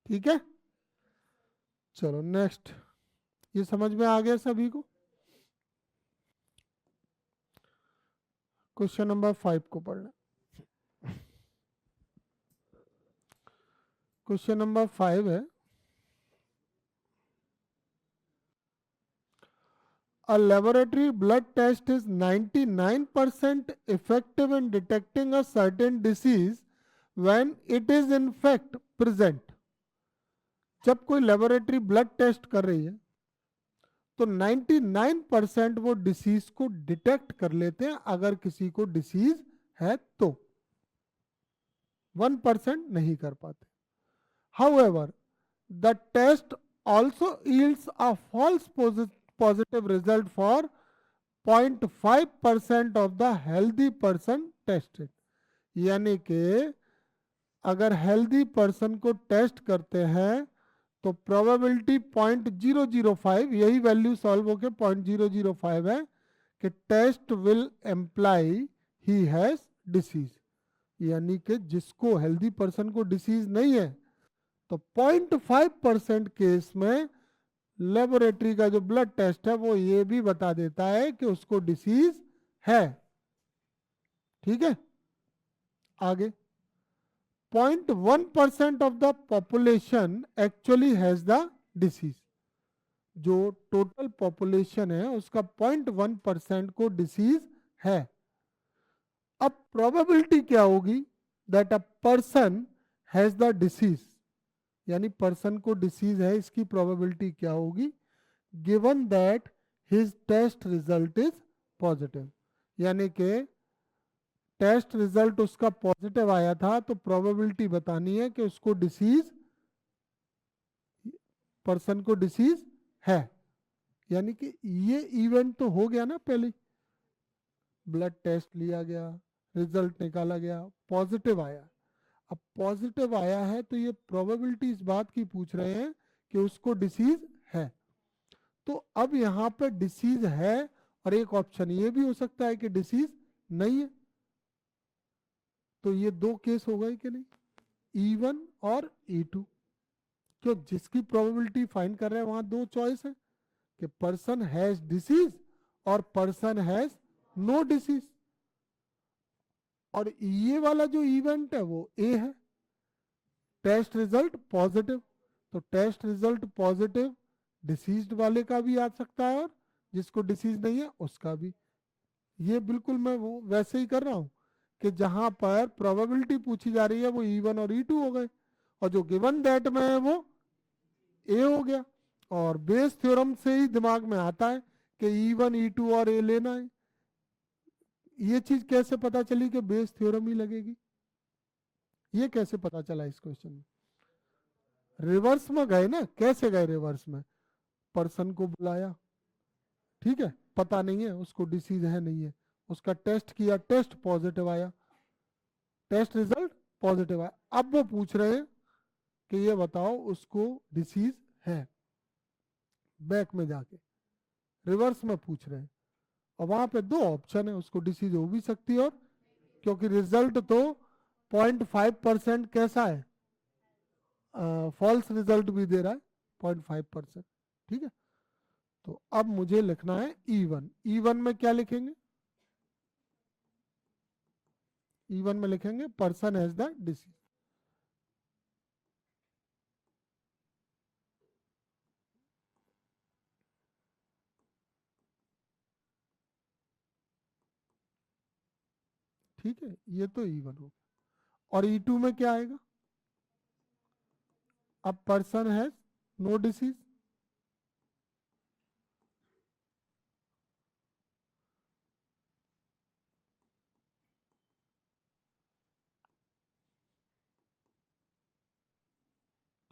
ठीक है, चलो नेक्स्ट, ये समझ में आ गया सभी को। क्वेश्चन नंबर 5 को पढ़ना। क्वेश्चन नंबर 5 है, a laboratory blood test is 99% effective in detecting a certain disease when it is in fact present। जब कोई लेबोरेटरी ब्लड टेस्ट कर रही है तो 99% वो डिसीज को डिटेक्ट कर लेते हैं, अगर किसी को डिसीज है तो 1% नहीं कर पाते। However, the test also yields a false positive result for 0.5% of the healthy person tested। यानी कि अगर हेल्दी पर्सन को टेस्ट करते हैं तो प्रोबेबिलिटी 0.005, यही वैल्यू सॉल्व होके 0.005 है कि test will imply he has disease. यानी कि जिसको हेल्दी पर्सन को डिसीज नहीं है तो 0.5% केस में लेबोरेटरी का जो ब्लड टेस्ट है वो ये भी बता देता है कि उसको डिसीज है। ठीक है, आगे 0.1% of the population actually has the disease. जो टोटल पॉपुलेशन है उसका 0.1% को डिसीज है। अब प्रोबेबिलिटी क्या होगी, that a person has the disease, यानी पर्सन को डिसीज है, इसकी प्रोबेबिलिटी क्या होगी, given that his test result is positive. यानी कि टेस्ट रिजल्ट उसका पॉजिटिव आया था तो प्रोबेबिलिटी बतानी है कि उसको डिसीज, पर्सन को डिसीज है। यानी कि ये इवेंट तो हो गया ना, पहले ब्लड टेस्ट लिया गया, रिजल्ट निकाला गया, पॉजिटिव आया। अब पॉजिटिव आया है तो ये प्रोबेबिलिटी इस बात की पूछ रहे हैं कि उसको डिसीज है। तो अब यहाँ पे डिसीज है, और एक ऑप्शन ये भी हो सकता है कि डिसीज नहीं है। तो ये दो केस हो गए कि नहीं, E1 और E2। क्यों, जिसकी प्रोबेबिलिटी फाइंड कर रहे हैं वहां दो चॉइस है कि पर्सन हैज डिसीज और पर्सन हैज नो डिसीज। और ये वाला जो इवेंट है वो ए है, टेस्ट रिजल्ट पॉजिटिव। तो टेस्ट रिजल्ट पॉजिटिव डिसीज्ड वाले का भी आ सकता है और जिसको डिसीज नहीं है उसका भी। ये बिल्कुल मैं वो वैसे ही कर रहा हूं कि जहां पर प्रोबेबिलिटी पूछी जा रही है वो E1 और E2 हो गए, और जो गिवन दैट में है वो ए हो गया। और बेस थ्योरम से ही दिमाग में आता है कि E1 E2 और ए लेना है। ये चीज कैसे पता चली कि बेस थ्योरम ही लगेगी, ये कैसे पता चला इस क्वेश्चन में, रिवर्स में गए ना। कैसे गए रिवर्स में, पर्सन को बुलाया, ठीक है, पता नहीं है उसको डिसीज है नहीं है, उसका टेस्ट किया, टेस्ट पॉजिटिव आया, टेस्ट रिजल्ट पॉजिटिव आया। अब वो पूछ रहे हैं कि ये बताओ उसको डिसीज है, बैक में जाके रिवर्स में पूछ रहे हैं। और वहां पे दो ऑप्शन है, उसको डिसीज हो भी सकती है, और क्योंकि रिजल्ट तो 0.5% कैसा है, फॉल्स रिजल्ट भी दे रहा है 0.5%। ठीक है, तो अब मुझे लिखना है E1। E1 में क्या लिखेंगे, E1 में लिखेंगे पर्सन हैज द डिसीज। ठीक है, ये तो E1 हो गया। और E2 में क्या आएगा? अब पर्सन हैज नो डिसीज,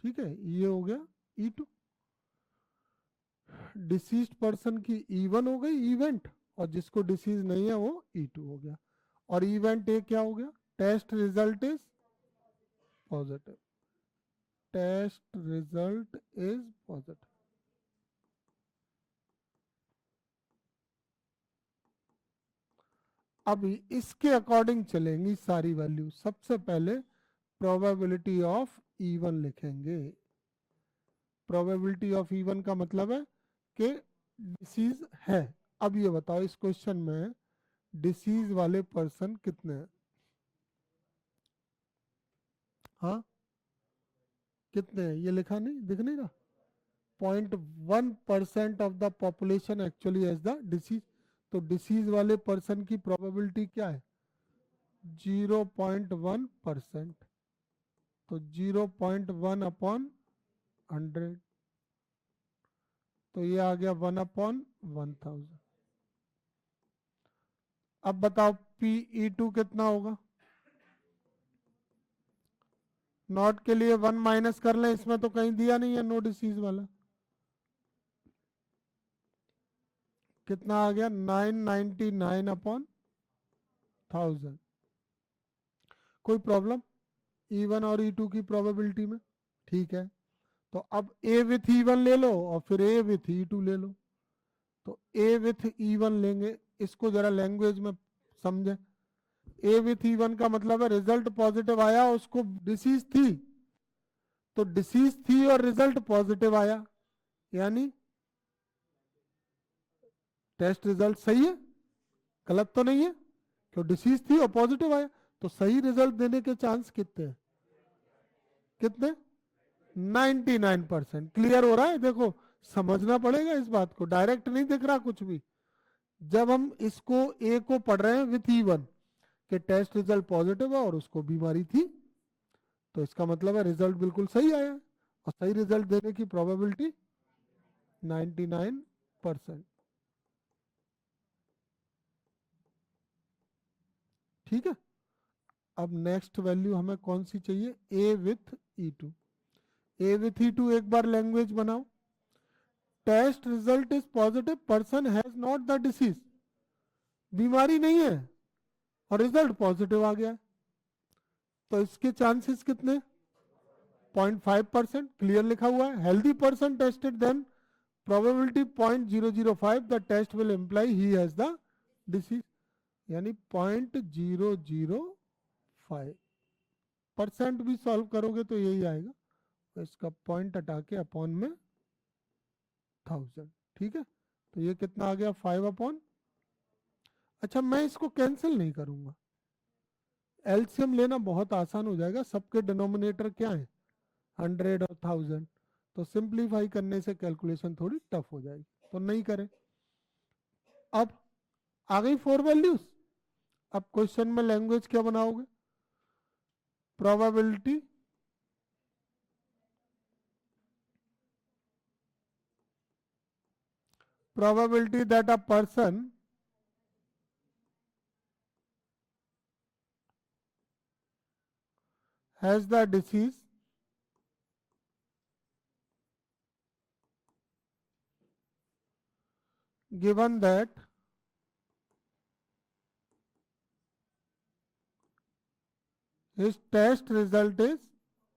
ठीक है, ये हो गया E2। डिसीज्ड पर्सन की E1 हो गई इवेंट, और जिसको डिसीज नहीं है वो E2 हो गया। और इवेंट ए क्या हो गया? Test result is positive, test result is positive. अब इसके अकॉर्डिंग चलेंगी सारी वैल्यू। सबसे पहले प्रोबेबिलिटी ऑफ E1 लिखेंगे। प्रोबेबिलिटी ऑफ E1 का मतलब है कि डिसीज है। अब ये बताओ इस क्वेश्चन में डिसीज वाले पर्सन कितने हैं? हाँ, कितने हैं? ये लिखा नहीं, दिख नहीं रहा? 0.1% of the population actually has the disease. तो डिसीज वाले पर्सन की प्रोबेबिलिटी क्या है? 0.1%। तो 0.1 अपॉन 100, तो ये आ गया 1/1000। अब बताओ PE2 कितना होगा? नॉट के लिए 1 माइनस कर लें, इसमें तो कहीं दिया नहीं है नो डिसीज वाला। कितना आ गया? 999 अपॉन 1000। कोई प्रॉब्लम E1 और E2 की प्रोबेबिलिटी में? ठीक है, तो अब A विथ E1 ले लो और फिर A विथ E2 ले लो। तो A विथ E1 लेंगे, इसको जरा लैंग्वेज में समझे। A विथ E1 का मतलब है रिजल्ट पॉजिटिव आया, उसको डिसीज थी, तो डिसीज थी और रिजल्ट पॉजिटिव आया, यानी टेस्ट रिजल्ट सही है, गलत तो नहीं है, क्यों डिसीज थी और पॉजिटिव आया, तो सही रिजल्ट देने के चांस कितने हैं? कितने? 99%। क्लियर हो रहा है? देखो, समझना पड़ेगा इस बात को, डायरेक्ट नहीं दिख रहा कुछ भी। जब हम इसको ए को पढ़ रहे हैं विथ E1 के टेस्ट रिजल्ट पॉजिटिव है और उसको बीमारी थी, तो इसका मतलब है रिजल्ट बिल्कुल सही आया है, और सही रिजल्ट देने की प्रोबेबिलिटी 99%। ठीक है, अब नेक्स्ट वैल्यू हमें कौन सी चाहिए? ए with E2। A with E2 एक बार लैंग्वेज बनाओ। Test result is positive, person has not the disease, बीमारी नहीं है और रिजल्ट पॉजिटिव आ गया, तो इसके चांसेस कितने? 0.5%। क्लियर लिखा हुआ है। Healthy person tested then probability 0.005, the test will imply he has the disease, यानी 0.005%। भी सॉल्व करोगे तो यही आएगा, तो इसका पॉइंट हटा के अपॉन में 1000। ठीक है, तो ये कितना आ गया? 5/। अच्छा, मैं इसको कैंसिल नहीं करूंगा, एलसीएम लेना बहुत आसान हो जाएगा। सबके डिनोमिनेटर क्या है? 100 और 1000, तो सिंप्लीफाई करने से कैलकुलेशन थोड़ी टफ हो जाएगी, तो नहीं करें। अब आ गई 4 वैल्यूज। अब क्वेश्चन में लैंग्वेज क्या बनाओगे? Probability probability that a person has the disease given that his test result is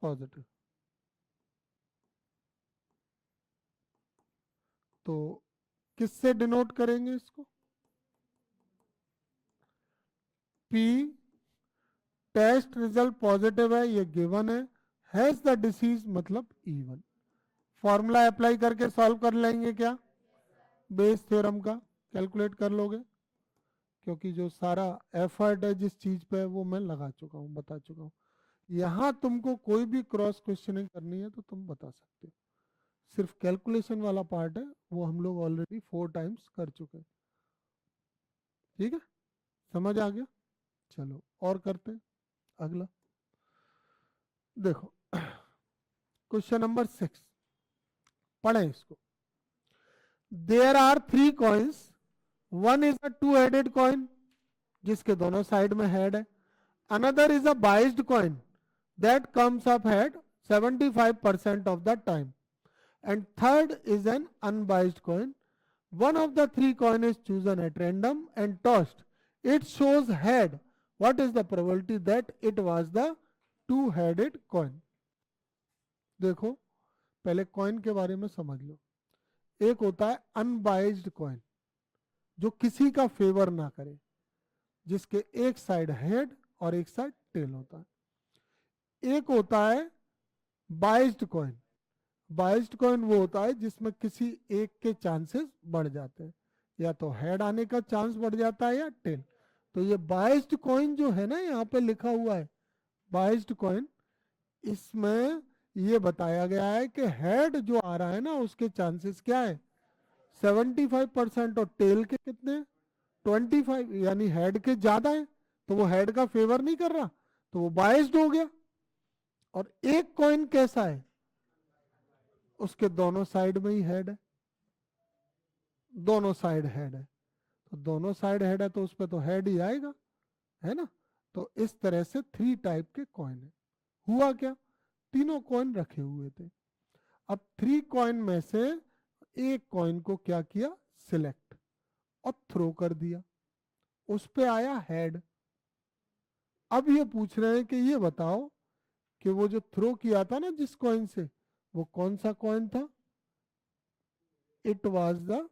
positive। तो किससे डिनोट करेंगे इसको? P टेस्ट रिजल्ट पॉजिटिव है, ये गिवन है, हैज द डिसीज मतलब E1। फॉर्मूला अप्लाई करके सॉल्व कर लेंगे क्या? बेस थ्योरम का कैलकुलेट कर लोगे, क्योंकि जो सारा एफर्ट है जिस चीज पे वो मैं लगा चुका हूँ, बता चुका हूँ। यहाँ तुमको कोई भी क्रॉस क्वेश्चनिंग करनी है तो तुम बता सकते हो, सिर्फ कैलकुलेशन वाला पार्ट है वो हम लोग ऑलरेडी 4 टाइम्स कर चुके हैं। ठीक है, समझ आ गया? चलो और करते हैं अगला। देखो क्वेश्चन नंबर 6, पढ़ें इसको। There are 3 coins, one is a two headed coin जिसके दोनों साइड में हेड है, another is a biased coin that comes up head 75% of the time, and third is an unbiased coin. One of the 3 coin is chosen at random and tossed. It shows head. What is the probability that it was the two-headed coin? देखो पहले कॉइन के बारे में समझ लो। एक होता है अनबाइज्ड कॉइन जो किसी का फेवर ना करे, जिसके एक साइड हेड और एक साइड टेल होता है। एक होता है बाइज्ड कॉइन। बाइज्ड कॉइन वो होता है जिसमें किसी एक के चांसेस बढ़ जाते हैं, या तो हेड आने का चांस बढ़ जाता है या टेल। तो ये बाइज्ड कॉइन जो है ना, यहाँ पे लिखा हुआ है बाइज्ड कॉइन, इसमें ये बताया गया है कि हेड जो आ रहा है ना उसके चांसेस क्या है 75%, और टेल के कितने 25, यानी हेड के ज्यादा है, तो वो हेड का फेवर नहीं कर रहा, तो वो बाइज्ड हो गया। और एक कॉइन कैसा है, उसके दोनों साइड में ही हेड है, दोनों साइड हेड है, तो दोनों साइड हेड है तो उस पर तो हेड ही आएगा, है ना। तो इस तरह से 3 टाइप के कॉइन है। हुआ क्या, तीनों कॉइन रखे हुए थे। अब 3 कॉइन में से एक कॉइन को क्या किया, सिलेक्ट और थ्रो कर दिया, उस पे आया हेड। अब ये पूछ रहे हैं कि ये बताओ कि वो जो थ्रो किया था ना जिस कॉइन से, वो कौन सा कॉइन था। It was the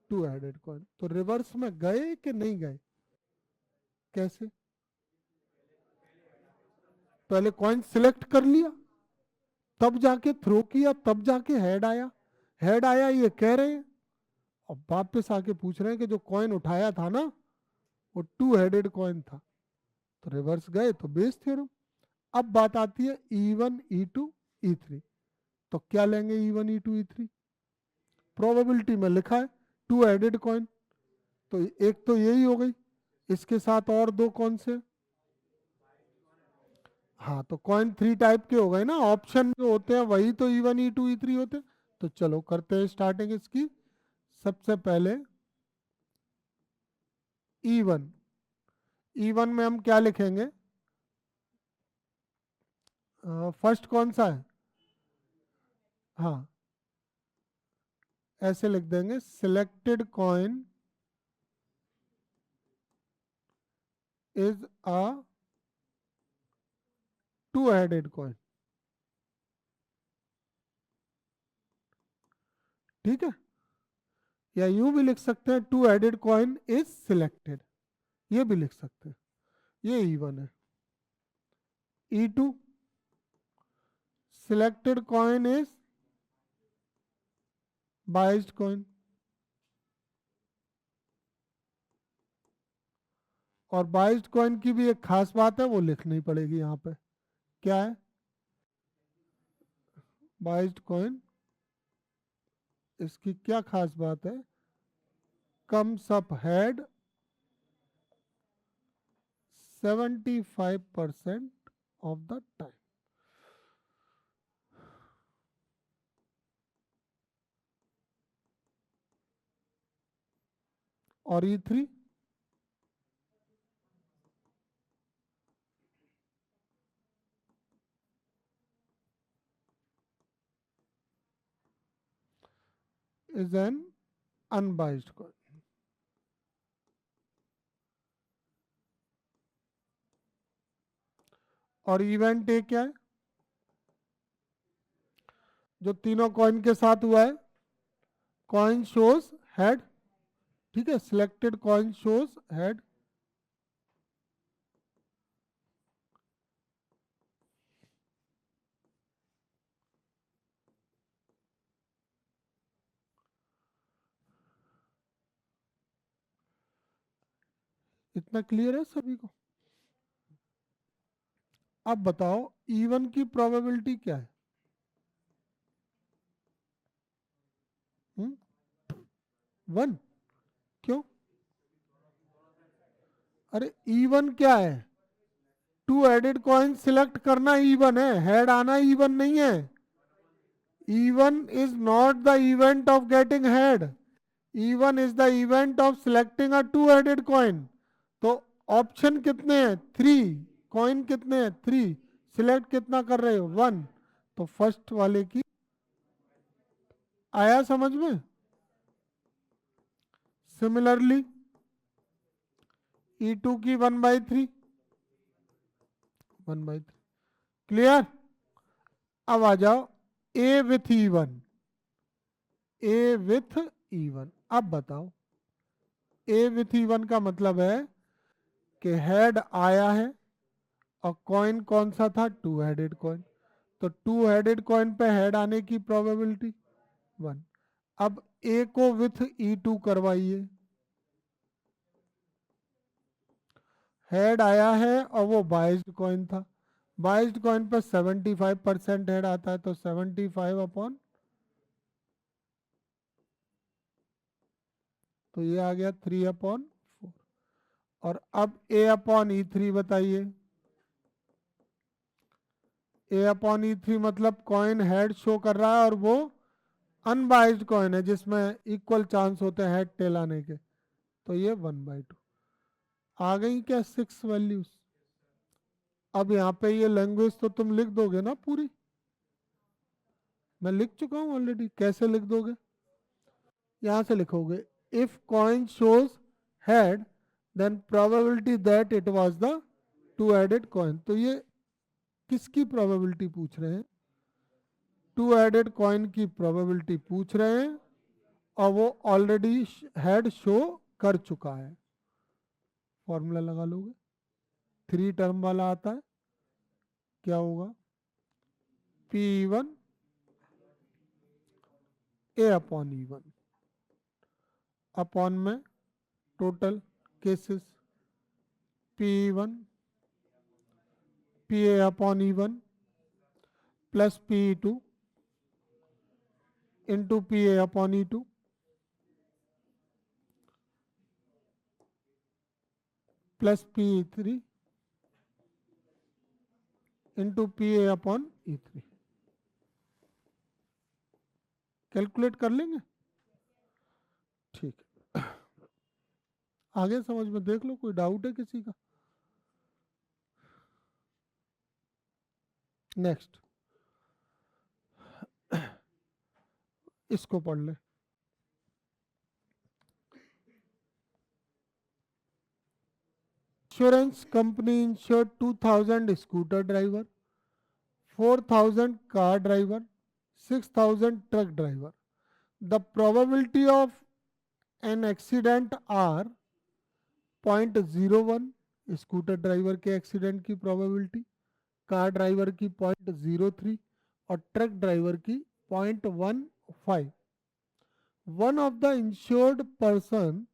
two headed coin. तो रिवर्स में गए कि नहीं गए, कैसे, पहले कॉइन सिलेक्ट कर लिया, तब जाके थ्रो किया, तब जाके हेड आया। हेड आया ये कह रहे हैं, और वापस आके पूछ रहे हैं कि जो कॉइन उठाया था ना वो टू हेडेड कॉइन था, तो रिवर्स गए तो बेस थ्योरम। अब बात आती है E1 E2 E3, तो क्या लेंगे E1 E2 E3। प्रोबेबिलिटी में लिखा है टू हेडेड कॉइन, तो एक तो यही हो गई, इसके साथ और दो कौन से, हाँ तो कॉइन 3 टाइप के हो गए ना, ऑप्शन जो होते हैं वही तो E1 E2 E3 होते हैं। तो चलो करते हैं स्टार्टिंग इसकी। सबसे पहले E1, E1 में हम क्या लिखेंगे, फर्स्ट कौन सा है, हाँ ऐसे लिख देंगे, selected coin is a two headed coin. ठीक है, या यूं भी लिख सकते हैं two headed coin is selected, ये भी लिख सकते हैं। ये E1 है। E2, selected coin is biased coin, और बाइज्ड कॉइन की भी एक खास बात है, वो लिखनी पड़ेगी यहाँ पे। क्या है बाइज्ड कॉइन, इसकी क्या खास बात है, comes up head 75% of the time. और E3, is an unbiased coin. और इवेंट ए क्या है, जो तीनों कॉइन के साथ हुआ है, कॉइन शोज हेड, ठीक है, सिलेक्टेड कॉइन शोज हेड। इतना क्लियर है सभी को। अब बताओ E1 की प्रोबेबिलिटी क्या है, 1, क्यों, अरे E1 क्या है? टू हेडेड कॉइन सिलेक्ट करना E1 है, हेड आना E1 नहीं है. E1 is not the event of getting head. E1 is the event of selecting a two-headed coin. तो ऑप्शन कितने हैं? 3. कॉइन कितने हैं? 3. सिलेक्ट कितना कर रहे हो? 1. तो फर्स्ट वाले की आया समझ में? सिमिलरली E2 की 1/3. 1/3. क्लियर? अब आ जाओ A with E1. A with E1. अब बताओ A विथ E1 का मतलब है कि हेड आया है और कॉइन कौन सा था? To headed coin. तो टू हेडेड कॉइन पे हेड आने की प्रोबेबिलिटी 1. अब ए को विथ E2 करवाइए. हेड आया है और वो बाइज्ड कॉइन था. बाइज्ड कॉइन पे 75% हेड आता है, तो 75 अपॉन, तो ये आ गया 3/4. और अब A/E3 बताइए. A/E3 मतलब कॉइन हेड शो कर रहा है और वो अनबाइज्ड कॉइन है जिसमें इक्वल चांस होते हैं हेड टेल आने के. तो ये 1/2 आ गई क्या? 6 वैल्यूज. अब यहाँ पे ये लैंग्वेज तो तुम लिख दोगे ना पूरी? मैं लिख चुका हूँ ऑलरेडी. कैसे लिख दोगे? यहाँ से लिखोगे if coin shows head then probability that it was the two headed coin. तो ये किसकी प्रोबेबिलिटी पूछ रहे हैं? टू हेडेड कॉइन की प्रोबेबिलिटी पूछ रहे हैं और वो ऑलरेडी हेड शो कर चुका है. फॉर्मूला लगा लोगे. 3 टर्म वाला आता है. क्या होगा? P1 A/E1 अपॉन में total cases P1 PA/E1 plus PE2 into PA/E2 plus PE3 into PA/E3. Calculate कर लेंगे? ठीक है. आगे समझ में देख लो. कोई डाउट है किसी का? नेक्स्ट इसको पढ़ ले. Insurance company insured 2000 scooter driver, 4000 car driver, 6000 truck driver. The probability of an accident are 0.01. Scooter driver के एक्सीडेंट की प्रोबेबिलिटी, कार ड्राइवर की 0.03 और ट्रक ड्राइवर की 0.15. One of the insured person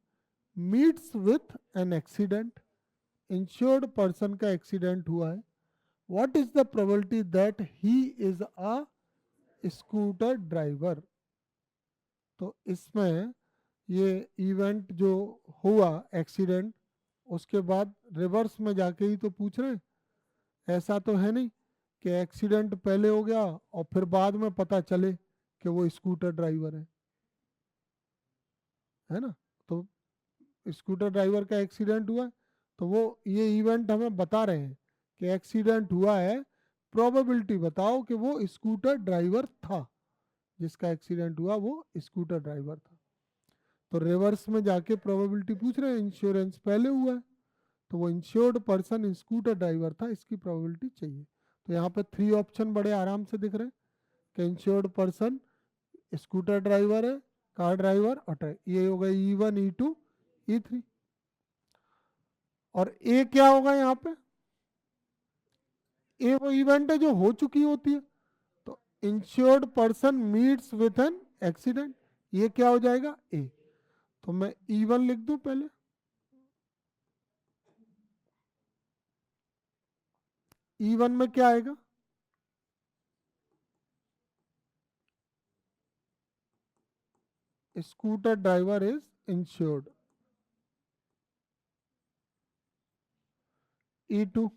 meets with an accident. Insured person का एक्सीडेंट हुआ है. What is the probability that he is a scooter driver? तो इसमें ये इवेंट जो हुआ एक्सीडेंट, उसके बाद रिवर्स में जाके ही तो पूछ रहे हैं. ऐसा तो है नहीं कि एक्सीडेंट पहले हो गया और फिर बाद में पता चले कि वो स्कूटर ड्राइवर है ना. तो स्कूटर ड्राइवर का एक्सीडेंट हुआ तो वो ये इवेंट हमें बता रहे हैं कि एक्सीडेंट हुआ है. प्रोबेबिलिटी बताओ कि वो स्कूटर ड्राइवर था. जिसका एक्सीडेंट हुआ वो स्कूटर ड्राइवर था. तो रिवर्स में जाके प्रोबेबिलिटी पूछ रहे हैं. इंश्योरेंस पहले हुआ है तो वो इंश्योर्ड पर्सन स्कूटर ड्राइवर था, इसकी प्रोबेबिलिटी चाहिए. तो यहाँ पे 3 ऑप्शन बड़े आराम से दिख रहे हैं कि इंश्योर्ड पर्सन स्कूटर ड्राइवर है, कार ड्राइवर और ट्रक. ये हो गए E1 E2 E3. और ए क्या होगा यहाँ पे? ए वो इवेंट है जो हो चुकी होती है. तो insured person meets with an accident, ये क्या हो जाएगा? ए. तो मैं E1 लिख दूं पहले. E1 में क्या आएगा? Scooter driver is insured. E2,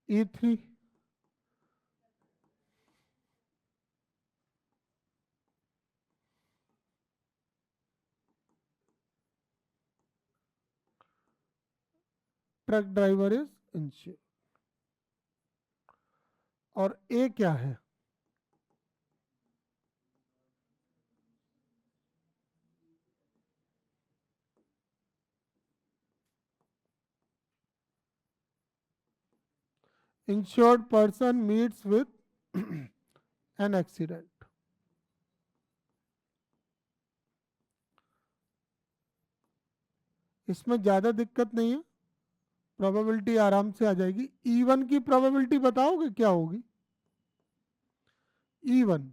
E3, truck driver is insured. और ए क्या है? Insured person meets with an accident. इसमें ज्यादा दिक्कत नहीं है, प्रोबेबिलिटी आराम से आ जाएगी। E1 की प्रोबेबिलिटी बताओगे क्या होगी? E1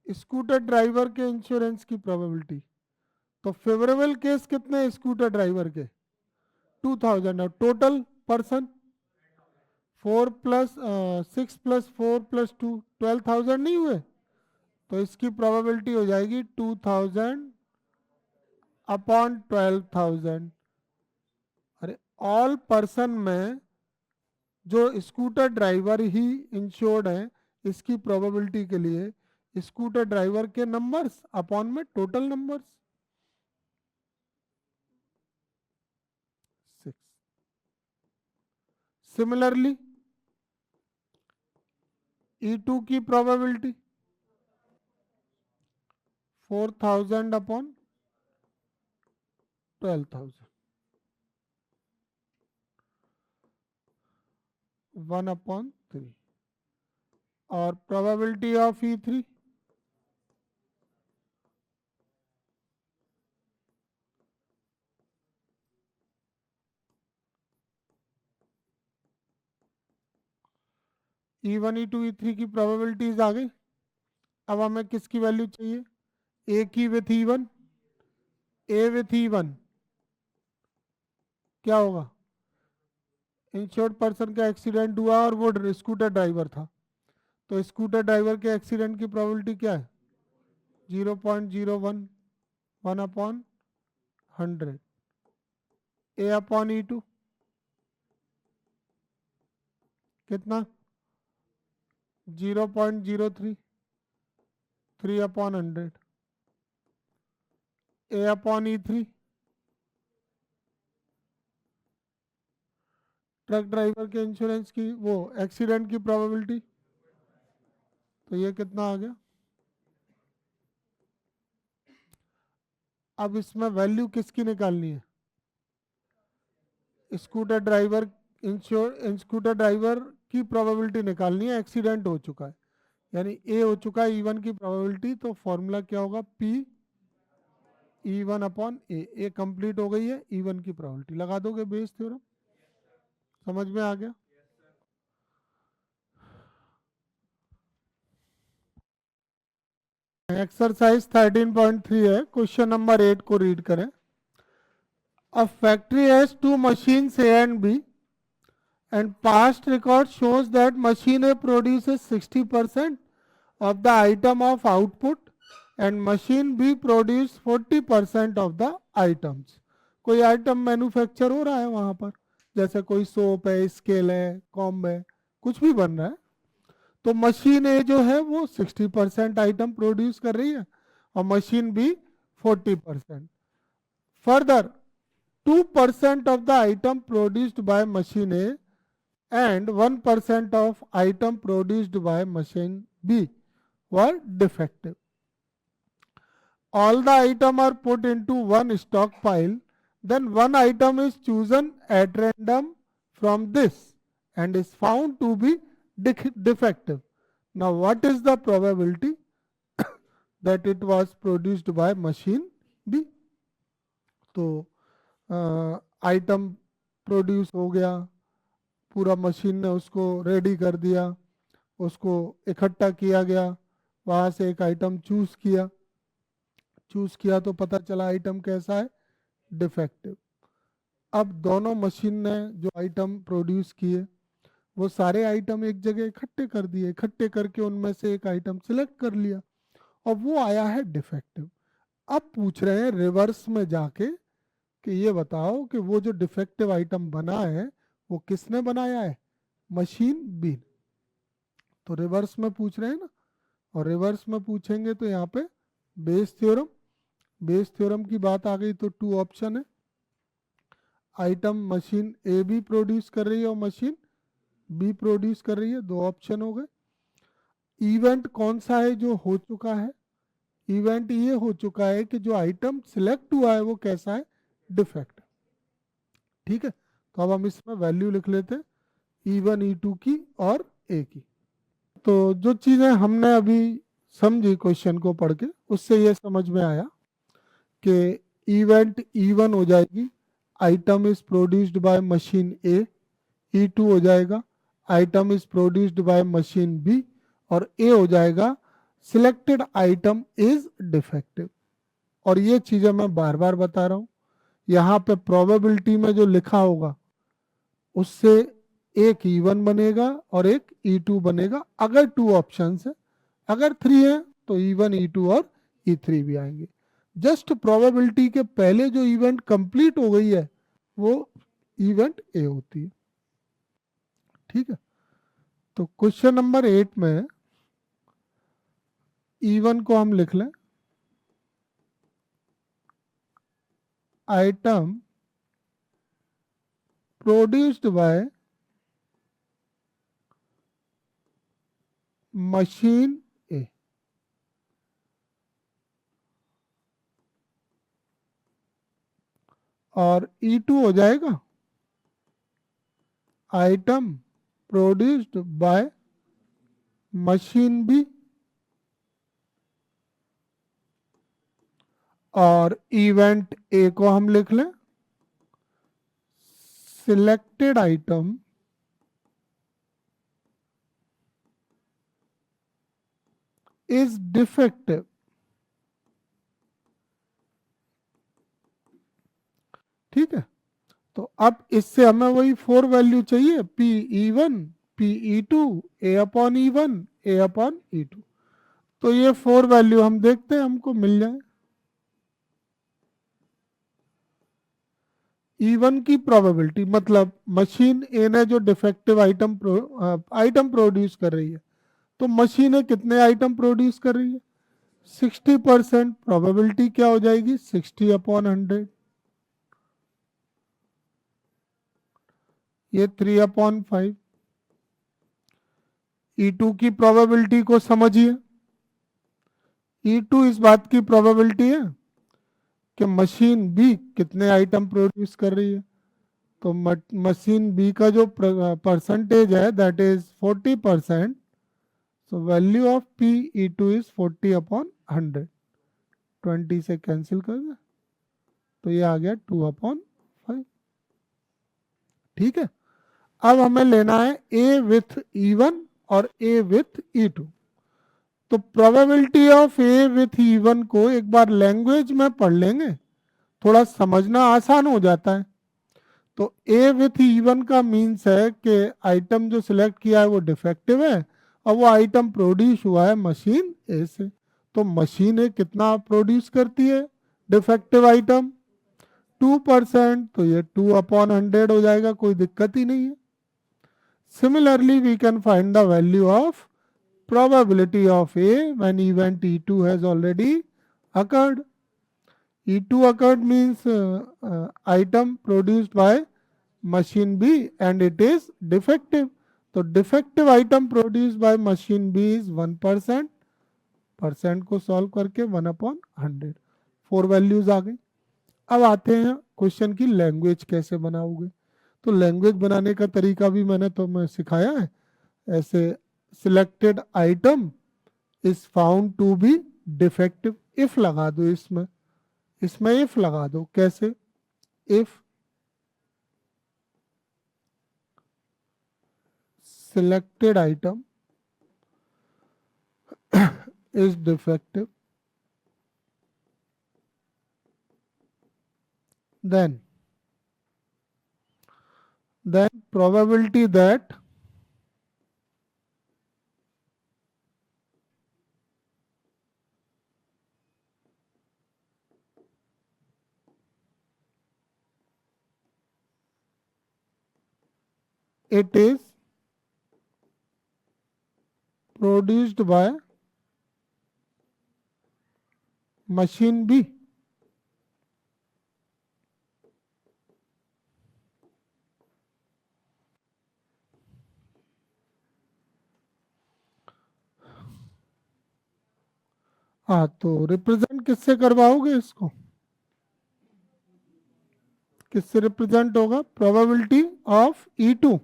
स्कूटर ड्राइवर के इंश्योरेंस की प्रोबेबिलिटी। तो फेवरेबल केस कितने स्कूटर ड्राइवर के? 2000। और टोटल पर्सन 4 + 6 + 4 + 2 12,000 नहीं हुए? तो इसकी प्रोबेबिलिटी हो जाएगी 2000 अपॉन 12,000। अरे ऑल पर्सन में जो स्कूटर ड्राइवर ही इंश्योर्ड है, इसकी प्रोबेबिलिटी के लिए स्कूटर ड्राइवर के नंबर्स अपॉन में टोटल नंबर्स 6। सिमिलरली E2 की प्रोबेबिलिटी 4,000 अपॉन 12,000, 1/3। और probability of E3 E1 E2 E3 की प्रोबेबिलिटीज आ गई। अब हमें किसकी वैल्यू चाहिए? ए की with E1। A with E1 क्या होगा? इंश्योर्ड पर्सन का एक्सीडेंट हुआ और वो स्कूटर ड्राइवर था, तो स्कूटर ड्राइवर के एक्सीडेंट की प्रोबेबिलिटी क्या है? 0.01, 1/100। ए अपॉन E2 कितना? 0.03, 3/100। ए अपॉन E3 ट्रक ड्राइवर के इंश्योरेंस की वो एक्सीडेंट की प्रोबेबिलिटी, तो ये कितना आ गया? अब इसमें वैल्यू किसकी निकालनी है? स्कूटर ड्राइवर स्कूटर ड्राइवर की प्रोबेबिलिटी निकालनी है, एक्सीडेंट हो चुका है, यानी ए हो चुका है E1 की प्रोबेबिलिटी। तो फॉर्मूला क्या होगा? P E1 अपॉन ए कंप्लीट हो गई है, E1 की प्रोबेबिलिटी लगा दोगे, बेस थ्योरम समझ में आ गया? एक्सरसाइज 13.3 है, क्वेश्चन नंबर 8 को रीड करें। A factory has two machines A and B, and past record shows that machine A produces 60% of the item of output and machine B produce 40% of the items। कोई आइटम मैन्युफैक्चर हो रहा है वहां पर, जैसे कोई सोप है, स्केल है, कॉम्ब है, कुछ भी बन रहा है। तो मशीन ए जो है वो 60% आइटम प्रोड्यूस कर रही है और machine B 40%। Further 2% of the item produced by machine A and 1% of item produced by machine B were defective. All the items are put into one stockpile, then one item is chosen at random from this and is found to be defective. Now what is the probability that it was produced by machine B? तो आइटम प्रोड्यूस हो गया, पूरा मशीन ने उसको रेडी कर दिया, उसको इकट्ठा किया गया, वहाँ से एक आइटम चूज किया तो पता चला आइटम कैसा है? डिफेक्टिव। अब दोनों मशीन ने जो आइटम प्रोड्यूस किए वो सारे आइटम एक जगह इकट्ठे कर दिए, इकट्ठे करके उनमें से एक आइटम सिलेक्ट कर लिया और वो आया है डिफेक्टिव। अब पूछ रहे हैं रिवर्स में जाके कि ये बताओ कि वो जो डिफेक्टिव आइटम बना है वो किसने बनाया है, मशीन बी ने। तो रिवर्स में पूछ रहे हैं ना, और रिवर्स में पूछेंगे तो यहाँ पे बेस थ्योरम, बेस थ्योरम की बात आ गई तो टू ऑप्शन है, आइटम मशीन ए भी प्रोड्यूस कर रही है और मशीन बी प्रोड्यूस कर रही है, दो ऑप्शन हो गए। इवेंट कौन सा है जो हो चुका है, इवेंट ये हो चुका है कि जो आइटम सिलेक्ट हुआ है वो कैसा है, डिफेक्ट। ठीक है, तो अब हम इसमें वैल्यू लिख लेते हैं E1 E2 की और ए की। तो जो चीज़ें हमने अभी समझी क्वेश्चन को पढ़ के, उससे ये समझ में आया कि इवेंट E1 हो जाएगी item is produced by machine A, E2 हो जाएगा item is produced by machine B, और ए हो जाएगा सिलेक्टेड आइटम इज डिफेक्टिव। और ये चीज़ें मैं बार बार बता रहा हूँ, यहाँ पे प्रोबेबिलिटी में जो लिखा होगा उससे एक E1 बनेगा और एक E2 बनेगा अगर टू ऑप्शंस है, अगर थ्री है तो E1 E2 और E3 भी आएंगे। जस्ट प्रोबेबिलिटी के पहले जो इवेंट कंप्लीट हो गई है वो इवेंट ए होती है। ठीक है, तो क्वेश्चन नंबर 8 में E1 को हम लिख लें item produced by machine A, और E2 हो जाएगा item produced by machine B, और इवेंट ए को हम लिख लें सिलेक्टेड आइटम इज डिफेक्टिव। ठीक है, तो अब इससे हमें वही फोर वैल्यू चाहिए, पी E1 पी E2 ए अपॉन E1 ए अपॉन E2। तो ये फोर वैल्यू हम देखते हैं हमको मिल जाए। E1 की प्रोबेबिलिटी मतलब मशीन ए ने जो डिफेक्टिव आइटम प्रोड्यूस कर रही है, तो मशीन ए कितने आइटम प्रोड्यूस कर रही है, 60%। प्रोबेबिलिटी क्या हो जाएगी, 60 अपॉन 100, ये 3 अपॉन 5। E2 की प्रोबेबिलिटी को समझिए, E2 इस बात की प्रोबेबिलिटी है कि मशीन बी कितने आइटम प्रोड्यूस कर रही है, तो मशीन बी का जो परसेंटेज है that is 40%। So value of P E2 is 40 upon 100, 20 से कैंसिल कर दे तो ये आ गया 2 अपॉन 5। ठीक है, अब हमें लेना है ए विथ E1 और ए विथ E2। तो probability of A with E1 को एक बार लैंग्वेज में पढ़ लेंगे, थोड़ा समझना आसान हो जाता है। तो ए विथ E1 का मीन्स है कि आइटम जो सिलेक्ट किया है वो डिफेक्टिव है और वो आइटम प्रोड्यूस हुआ है मशीन ए से। तो मशीन ए कितना प्रोड्यूस करती है डिफेक्टिव आइटम, 2%, तो ये 2 अपॉन 100 हो जाएगा, कोई दिक्कत ही नहीं है। Similarly we can find the value of probability of A when event E2 has already occurred. E2 occurred means item produced by machine B and it is defective. तो defective item produced by machine B is 1%, percent को सॉल्व करके 1 अपॉन 100, फोर वैल्यूज आ गई। अब आते हैं क्वेश्चन की लैंग्वेज कैसे बनाओगे। तो लैंग्वेज बनाने का तरीका भी मैंने तुम्हें सिखाया है, ऐसे selected item is found to be defective, if लगा दो इसमें, इसमें इफ लगा दो, कैसे, if selected item is defective, then probability that it is produced by machine B. हाँ, तो रिप्रेजेंट किससे करवाओगे इसको? किससे रिप्रेजेंट होगा? Probability of E2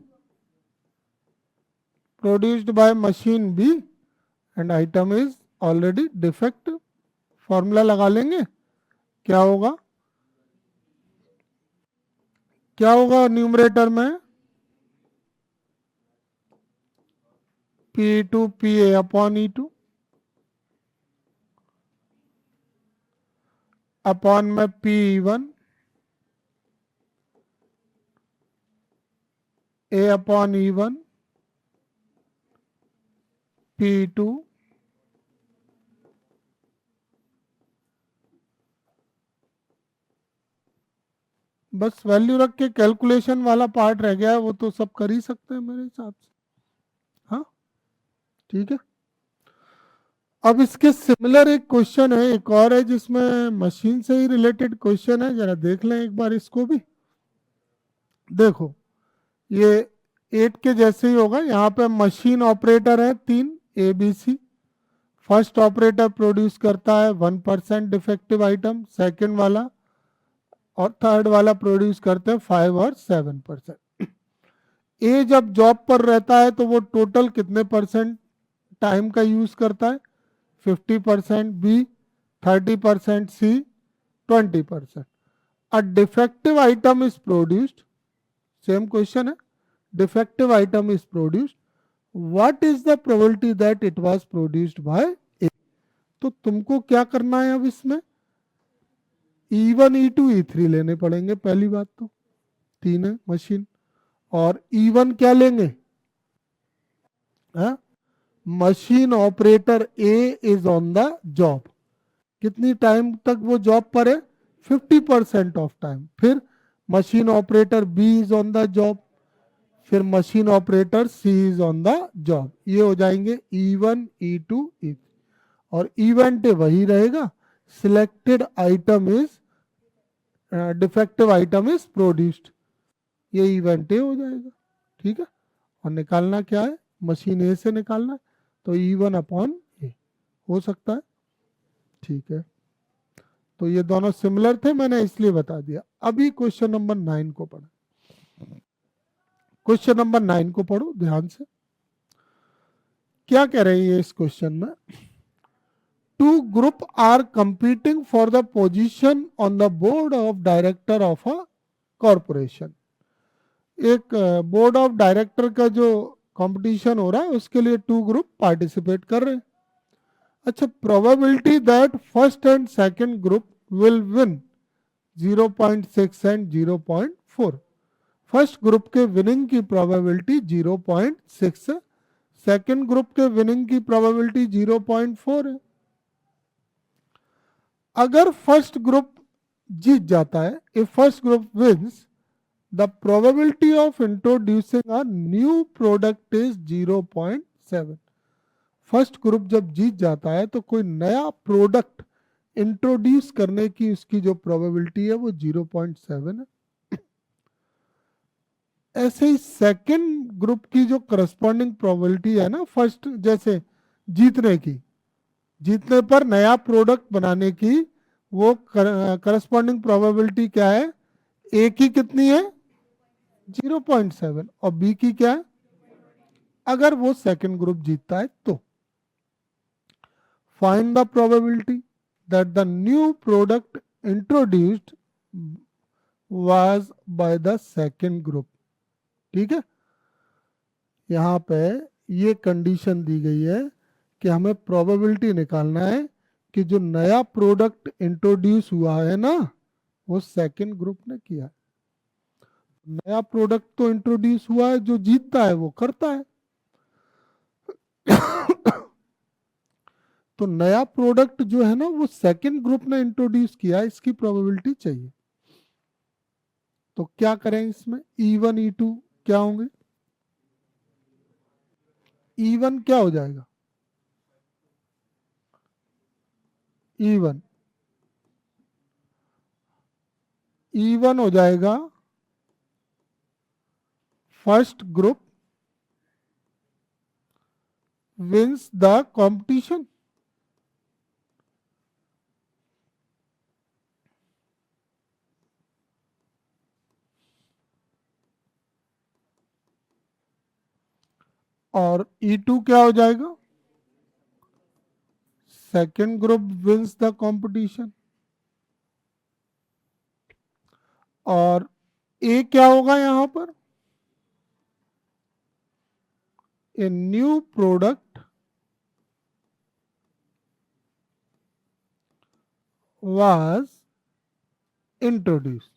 produced by machine B and item is already defective. Formula लगा लेंगे। क्या होगा? क्या होगा न्यूमरेटर में? P2 PA upon E2 upon में P1 A upon E1 P2 बस वैल्यू रख के कैलकुलेशन वाला पार्ट रह गया है, वो तो सब कर ही सकते हैं मेरे हिसाब से। हाँ, ठीक है। अब इसके सिमिलर एक क्वेश्चन है, एक और है जिसमें मशीन से ही रिलेटेड क्वेश्चन है, जरा देख लें एक बार इसको भी। देखो, ये 8 के जैसे ही होगा। यहाँ पे मशीन ऑपरेटर है 3 ABC। फर्स्ट ऑपरेटर प्रोड्यूस करता है 1% डिफेक्टिव आइटम, सेकंड वाला और थर्ड वाला प्रोड्यूस करते हैं 5 और 7%। ए जब जॉब पर रहता है तो वो टोटल कितने परसेंट टाइम का यूज करता है? 50%, B 30%, C 20%। A defective item is produced, same question है, defective item is produced, what is the probability that it was produced by A? तो तुमको क्या करना है अब इसमें? E1 E2 E3 लेने पड़ेंगे। पहली बात तो 3 है मशीन, और E1 क्या लेंगे? हाँ? Machine operator A is on the job. कितनी टाइम तक वो जॉब पर है? 50% ऑफ टाइम। फिर machine operator B is on the job, फिर machine operator C is on the job. ये हो जाएंगे E1 E2 E3, और इवेंट वही रहेगा, selected item is defective item is produced. ये इवेंट हो जाएगा, ठीक है। और निकालना क्या है? मशीन ए से निकालना है, तो E1 अपॉन ए हो सकता है, ठीक है। तो ये दोनों सिमिलर थे, मैंने इसलिए बता दिया। अभी क्वेश्चन नंबर 9 को पढ़ो। क्वेश्चन नंबर 9 को पढ़ो ध्यान से। क्या कह रही है इस क्वेश्चन में? Two group are competing for the position on the board of director of a corporation. एक बोर्ड ऑफ डायरेक्टर का जो कंपटीशन हो रहा है उसके लिए 2 ग्रुप पार्टिसिपेट कर रहे हैं। अच्छा, probability that first and second group will win 0.6 and 0.4। First group के विनिंग की प्रोबेबिलिटी 0.6 है, सेकंड ग्रुप के विनिंग की प्रोबेबिलिटी 0.4 है। अगर फर्स्ट ग्रुप जीत जाता है, if first group wins, the probability of introducing a new product is 0.7। First group जब जीत जाता है तो कोई नया प्रोडक्ट इंट्रोड्यूस करने की उसकी जो प्रोबेबिलिटी है वो 0.7 है। ऐसे ही सेकंड ग्रुप की जो करस्पॉन्डिंग प्रोबेबिलिटी है ना, फर्स्ट जैसे जीतने की, जीतने पर नया प्रोडक्ट बनाने की, वो करस्पॉन्डिंग प्रोबेबिलिटी क्या है? ए की कितनी है? 0.7, और बी की क्या है? अगर वो सेकंड ग्रुप जीतता है तो find the probability that the new product introduced was by the second group। ठीक है, यहां पे ये कंडीशन दी गई है कि हमें प्रोबेबिलिटी निकालना है कि जो नया प्रोडक्ट इंट्रोड्यूस हुआ है ना, वो सेकंड ग्रुप ने किया है। नया प्रोडक्ट तो इंट्रोड्यूस हुआ है, जो जीतता है वो करता है। तो नया प्रोडक्ट जो है ना वो सेकंड ग्रुप ने इंट्रोड्यूस किया है, इसकी प्रोबेबिलिटी चाहिए। तो क्या करें इसमें? E1 E2 क्या होंगे? E1 क्या हो जाएगा? E1 E1 हो जाएगा first group wins the competition. और E2 क्या हो जाएगा? Second group wins the competition. और ए क्या होगा यहां पर? A new product was introduced।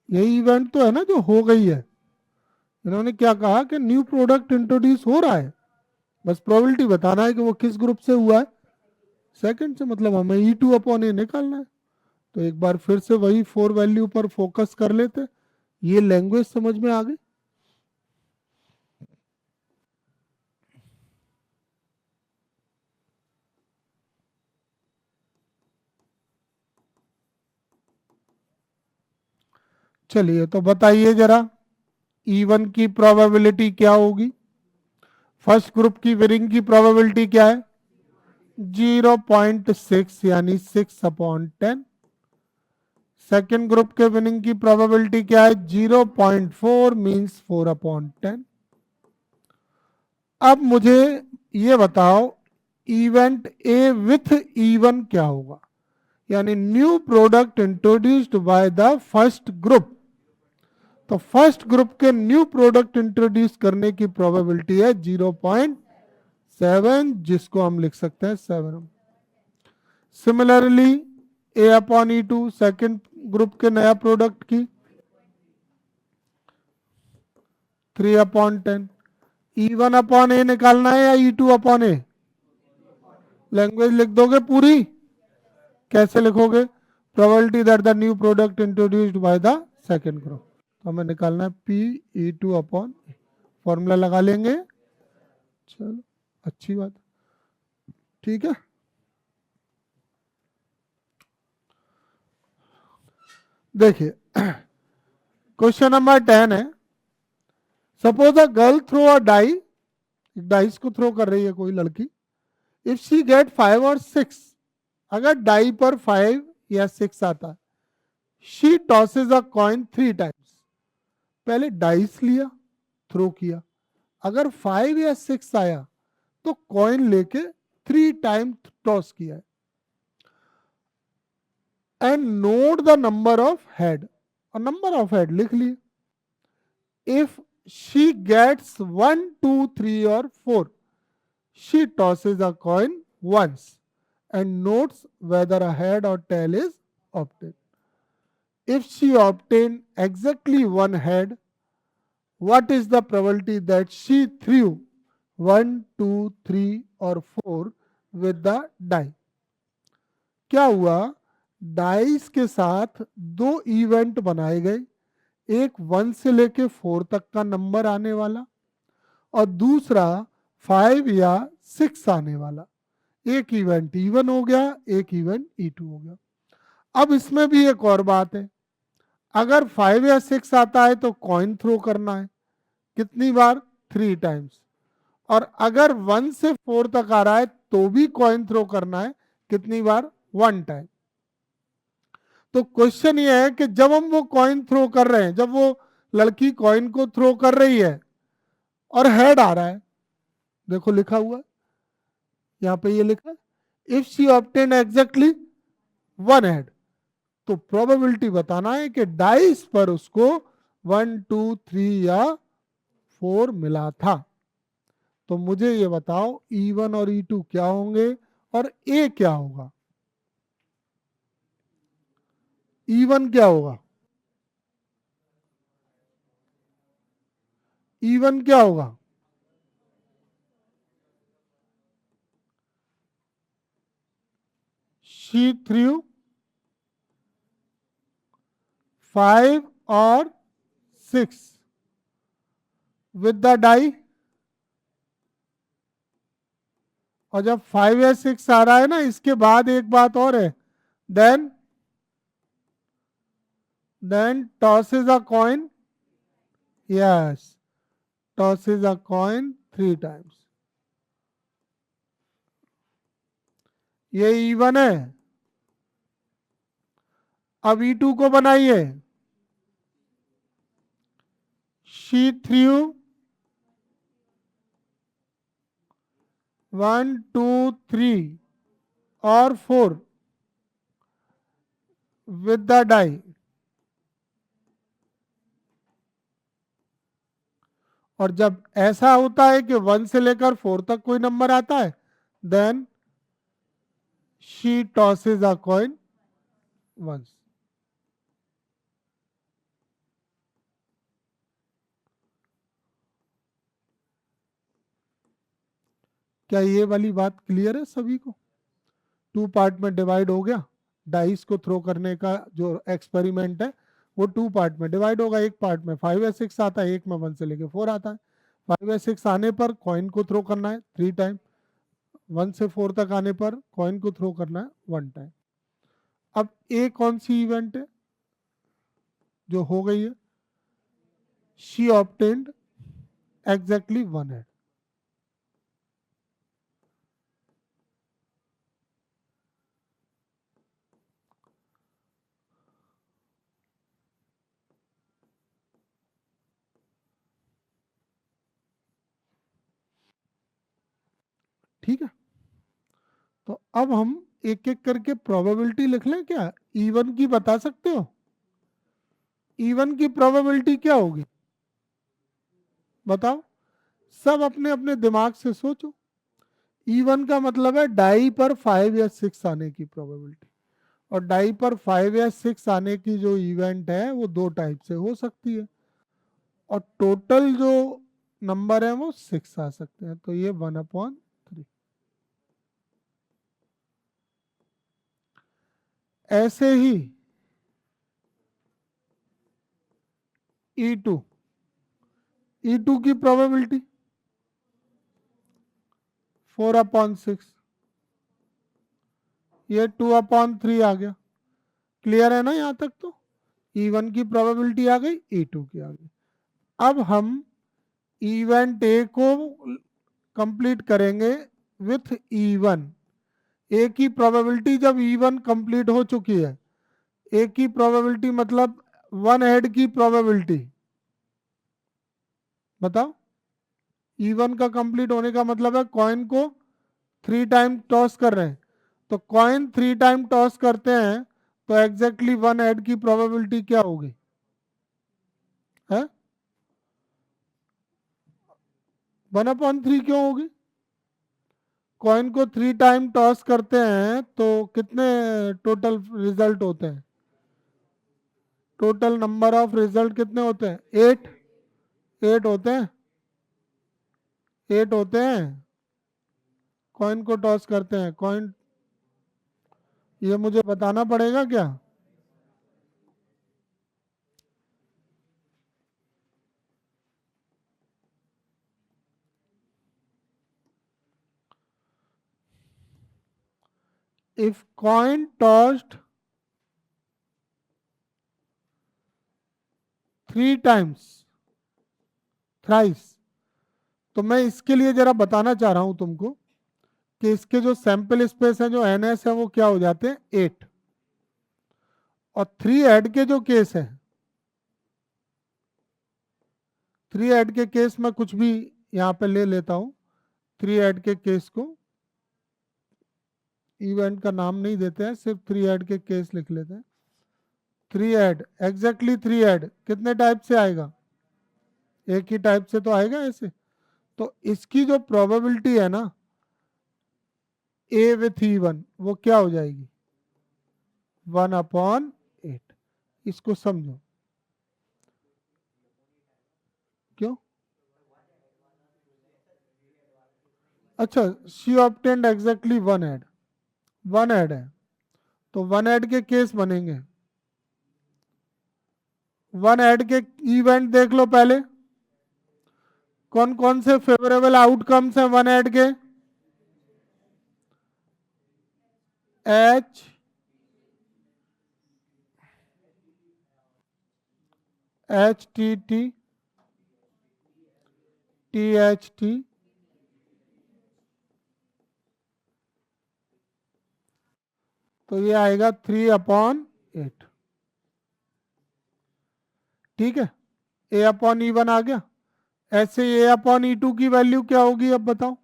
यही इवेंट तो है ना जो हो गई है। इन्होंने क्या कहा कि न्यू प्रोडक्ट इंट्रोड्यूस हो रहा है, बस प्रोबेबिलिटी बताना है कि वो किस ग्रुप से हुआ है। सेकंड से मतलब हमें E2/A निकालना है। तो एक बार फिर से वही 4 वैल्यू पर फोकस कर लेते। ये लैंग्वेज समझ में आ गई। चलिए तो बताइए जरा, E1 की प्रोबेबिलिटी क्या होगी? फर्स्ट ग्रुप की विनिंग की प्रोबेबिलिटी क्या है? 0.6 यानी 6/10। सेकेंड ग्रुप के विनिंग की प्रोबेबिलिटी क्या है? 0.4 मीन्स 4/10। अब मुझे ये बताओ, इवेंट ए विथ E1 क्या होगा? यानी new product introduced by the first group. तो फर्स्ट ग्रुप के न्यू प्रोडक्ट इंट्रोड्यूस करने की प्रोबेबिलिटी है 0.7, जिसको हम लिख सकते हैं 7। सिमिलरली A/E2 सेकेंड ग्रुप के नया प्रोडक्ट की 3/10। E1/A निकालना है या E2/A? लैंग्वेज लिख दोगे पूरी? कैसे लिखोगे? Probability that the new product introduced by the second group. तो हमें निकालना है P/E2/, फॉर्मूला लगा लेंगे। चलो अच्छी बात, ठीक है। देखिए क्वेश्चन नंबर 10 है, suppose a girl throw a die, dice को थ्रो कर रही है कोई लड़की। इफ शी गेट 5 और 6, अगर डाई पर 5 या 6 आता है, she tosses a coin 3 times. पहले डाइस लिया, थ्रो किया, अगर 5 या 6 आया तो कॉइन लेके 3 टाइम टॉस किया है। And note the number of head, और नंबर ऑफ हेड लिख लिए। इफ शी गेट्स 1, 2, 3 और 4, she tosses a coin once and notes whether a head or tail is obtained. If she obtained exactly one head, what is the probability that she threw 1, 2, 3 or 4 with the die? क्या हुआ? डाइस के साथ दो इवेंट बनाए गए, एक 1 से लेके 4 तक का नंबर आने वाला और दूसरा 5 या 6 आने वाला। एक इवेंट E1 हो गया, एक इवेंट E2 हो गया। अब इसमें भी एक और बात है, अगर 5 या 6 आता है तो कॉइन थ्रो करना है, कितनी बार? 3 टाइम्स। और अगर 1 से 4 तक आ रहा है तो भी कॉइन थ्रो करना है, कितनी बार? 1 टाइम। तो क्वेश्चन ये है कि जब हम वो कॉइन थ्रो कर रहे हैं, जब वो लड़की कॉइन को थ्रो कर रही है और हेड आ रहा है, देखो लिखा हुआ है यहां पे, ये लिखा है if she obtain exactly 1 head, तो प्रोबेबिलिटी बताना है कि डाइस पर उसको 1, 2, 3 या 4 मिला था। तो मुझे ये बताओ E1 और E2 क्या होंगे और ए क्या होगा? E1 क्या होगा? E1 क्या होगा? शी थ्रू 5 और 6 विद द डाई, और जब 5 या 6 आ रहा है ना, इसके बाद एक बात और है, then tosses a coin. Yes, tosses a coin 3 times. ये इवन है। अब E2 को बनाइए। She threw 1 2 3 और 4 with the die, और जब ऐसा होता है कि 1 से लेकर 4 तक कोई नंबर आता है, then she tosses a coin once. क्या ये वाली बात क्लियर है सभी को? 2 पार्ट में डिवाइड हो गया। डाइस को थ्रो करने का जो एक्सपेरिमेंट है वो 2 पार्ट में डिवाइड होगा। एक पार्ट में 5 या 6 आता है, एक में 1 से लेकर 4 आता है। 5 या 6 आने पर कॉइन को थ्रो करना है 3 टाइम, 1 से 4 तक आने पर कॉइन को थ्रो करना है 1 टाइम। अब ए कौन सी इवेंट है जो हो गई है? She obtained exactly 1 head. ठीक है, तो अब हम एक एक करके प्रोबेबिलिटी लिख लें क्या? इवन की बता सकते हो? इवन की प्रोबेबिलिटी क्या होगी बताओ? सब अपने अपने दिमाग से सोचो। इवन का मतलब है डाई पर 5 या 6 आने की प्रोबेबिलिटी, और डाई पर 5 या 6 आने की जो इवेंट है वो 2 टाइप से हो सकती है, और टोटल जो नंबर है वो 6 आ सकते हैं। तो ये 1/3। ऐसे ही E2 की प्रोबेबिलिटी 4/6, ये 2/3 आ गया। क्लियर है ना यहाँ तक? तो E1 की प्रोबेबिलिटी आ गई, E2 की आ गई। अब हम इवेंट ए को कंप्लीट करेंगे विथ E1। ए की प्रोबेबिलिटी जब E1 कंप्लीट हो चुकी है, ए की प्रोबेबिलिटी मतलब 1 हेड की प्रोबेबिलिटी बताओ। E1 का कंप्लीट होने का मतलब है कॉइन को 3 टाइम टॉस कर रहे हैं, तो कॉइन 3 टाइम टॉस करते हैं तो एग्जैक्टली 1 हेड की प्रोबेबिलिटी क्या होगी है? 1/3 क्यों होगी? कॉइन को 3 टाइम टॉस करते हैं तो कितने टोटल रिजल्ट होते हैं? टोटल नंबर ऑफ रिजल्ट कितने होते हैं? 8 होते हैं। 8 होते हैं। कॉइन को टॉस करते हैं, कॉइन, ये मुझे बताना पड़ेगा क्या? If coin tossed 3 times, thrice, तो मैं इसके लिए जरा बताना चाह रहा हूं तुमको कि इसके जो सैंपल स्पेस है, जो एनएस है, वो क्या हो जाते हैं? 8। और 3 ऐड के जो केस है, 3 ऐड के केस में कुछ भी यहाँ पे ले लेता हूं। 3 ऐड के केस को इवेंट का नाम नहीं देते हैं, सिर्फ 3 ऐड के केस लिख लेते हैं। 3 ऐड, एग्जैक्टली 3 ऐड कितने टाइप से आएगा? एक ही टाइप से तो आएगा ऐसे। तो इसकी जो प्रोबेबिलिटी है ना ए विथ E1, वो क्या हो जाएगी? 1/8। इसको समझो। क्यों? अच्छा, she obtained exactly 1 add, 1 add है तो 1 ऐड के केस बनेंगे। वन ऐड के इवेंट देख लो पहले, कौन कौन से फेवरेबल आउटकम्स हैं वन ऐड के। HTT, THT, तो ये आएगा 3/8। ठीक है, A/E1 आ गया। ऐसे A/E2 की वैल्यू क्या होगी अब बताओ।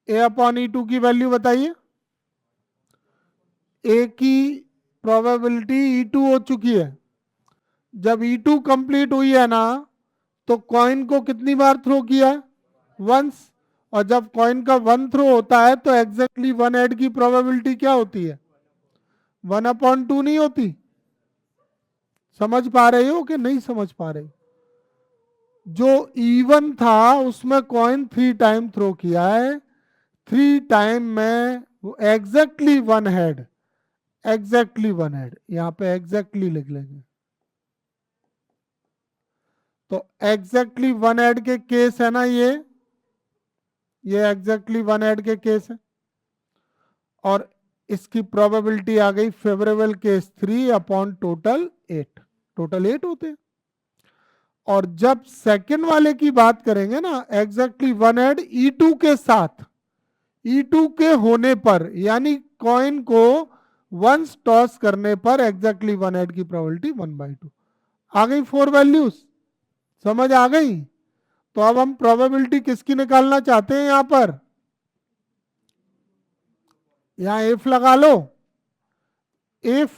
A/E2 की वैल्यू बताइए। ए की प्रोबेबिलिटी E2 हो चुकी है। जब E2 कंप्लीट हुई है ना, तो कॉइन को कितनी बार थ्रो किया है? वंस। और जब कॉइन का वन थ्रो होता है तो एग्जैक्टली वन ऐड की प्रोबेबिलिटी क्या होती है? 1/2 नहीं होती? समझ पा रहे हो कि नहीं समझ पा रहे? जो E1 था उसमें कॉइन 3 टाइम थ्रो किया है, 3 टाइम में exactly one head, exactly one head, यहां पे एग्जैक्टली लिख लेंगे। तो एग्जैक्टली वन हेड के केस है ना ये एग्जैक्टली वन हेड के केस है। और इसकी प्रोबेबिलिटी आ गई फेवरेबल केस 3/टोटल 8, टोटल 8 होते हैं। और जब सेकंड वाले की बात करेंगे ना, एग्जैक्टली वन हेड E2 के साथ, E2 के होने पर, यानी कॉइन को वंस टॉस करने पर एग्जैक्टली वन हेड की प्रोबेबिलिटी 1/2 आ गई। 4 वैल्यूज समझ आ गई। तो अब हम प्रोबेबिलिटी किसकी निकालना चाहते हैं? यहां पर यहां इफ लगा लो। If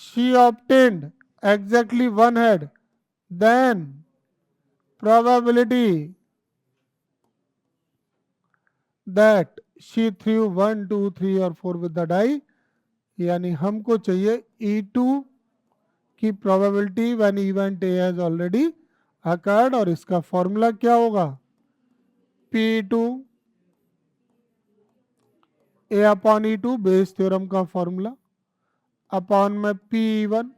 she obtained exactly one head, then probability that she threw 1, 2, 3 और 4 with the die, यानी हमको चाहिए E2 की probability when event A has already occurred, और इसका फॉर्मूला क्या होगा? P2 A/E2 बेस थ्योरम का फॉर्मूला अपॉन में P1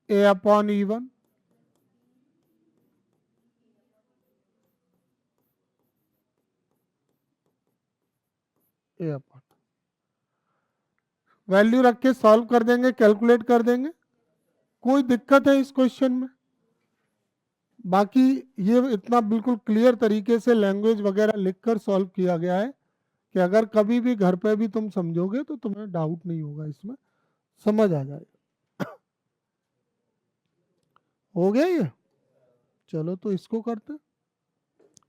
A/E1 A/, वैल्यू रख के सॉल्व कर देंगे, कैलकुलेट कर देंगे। कोई दिक्कत है इस क्वेश्चन में? बाकी ये इतना बिल्कुल क्लियर तरीके से लैंग्वेज वगैरह लिखकर सॉल्व किया गया है कि अगर कभी भी घर पे भी तुम समझोगे तो तुम्हें डाउट नहीं होगा, इसमें समझ आ जाएगा। हो गया ये? चलो तो इसको करते,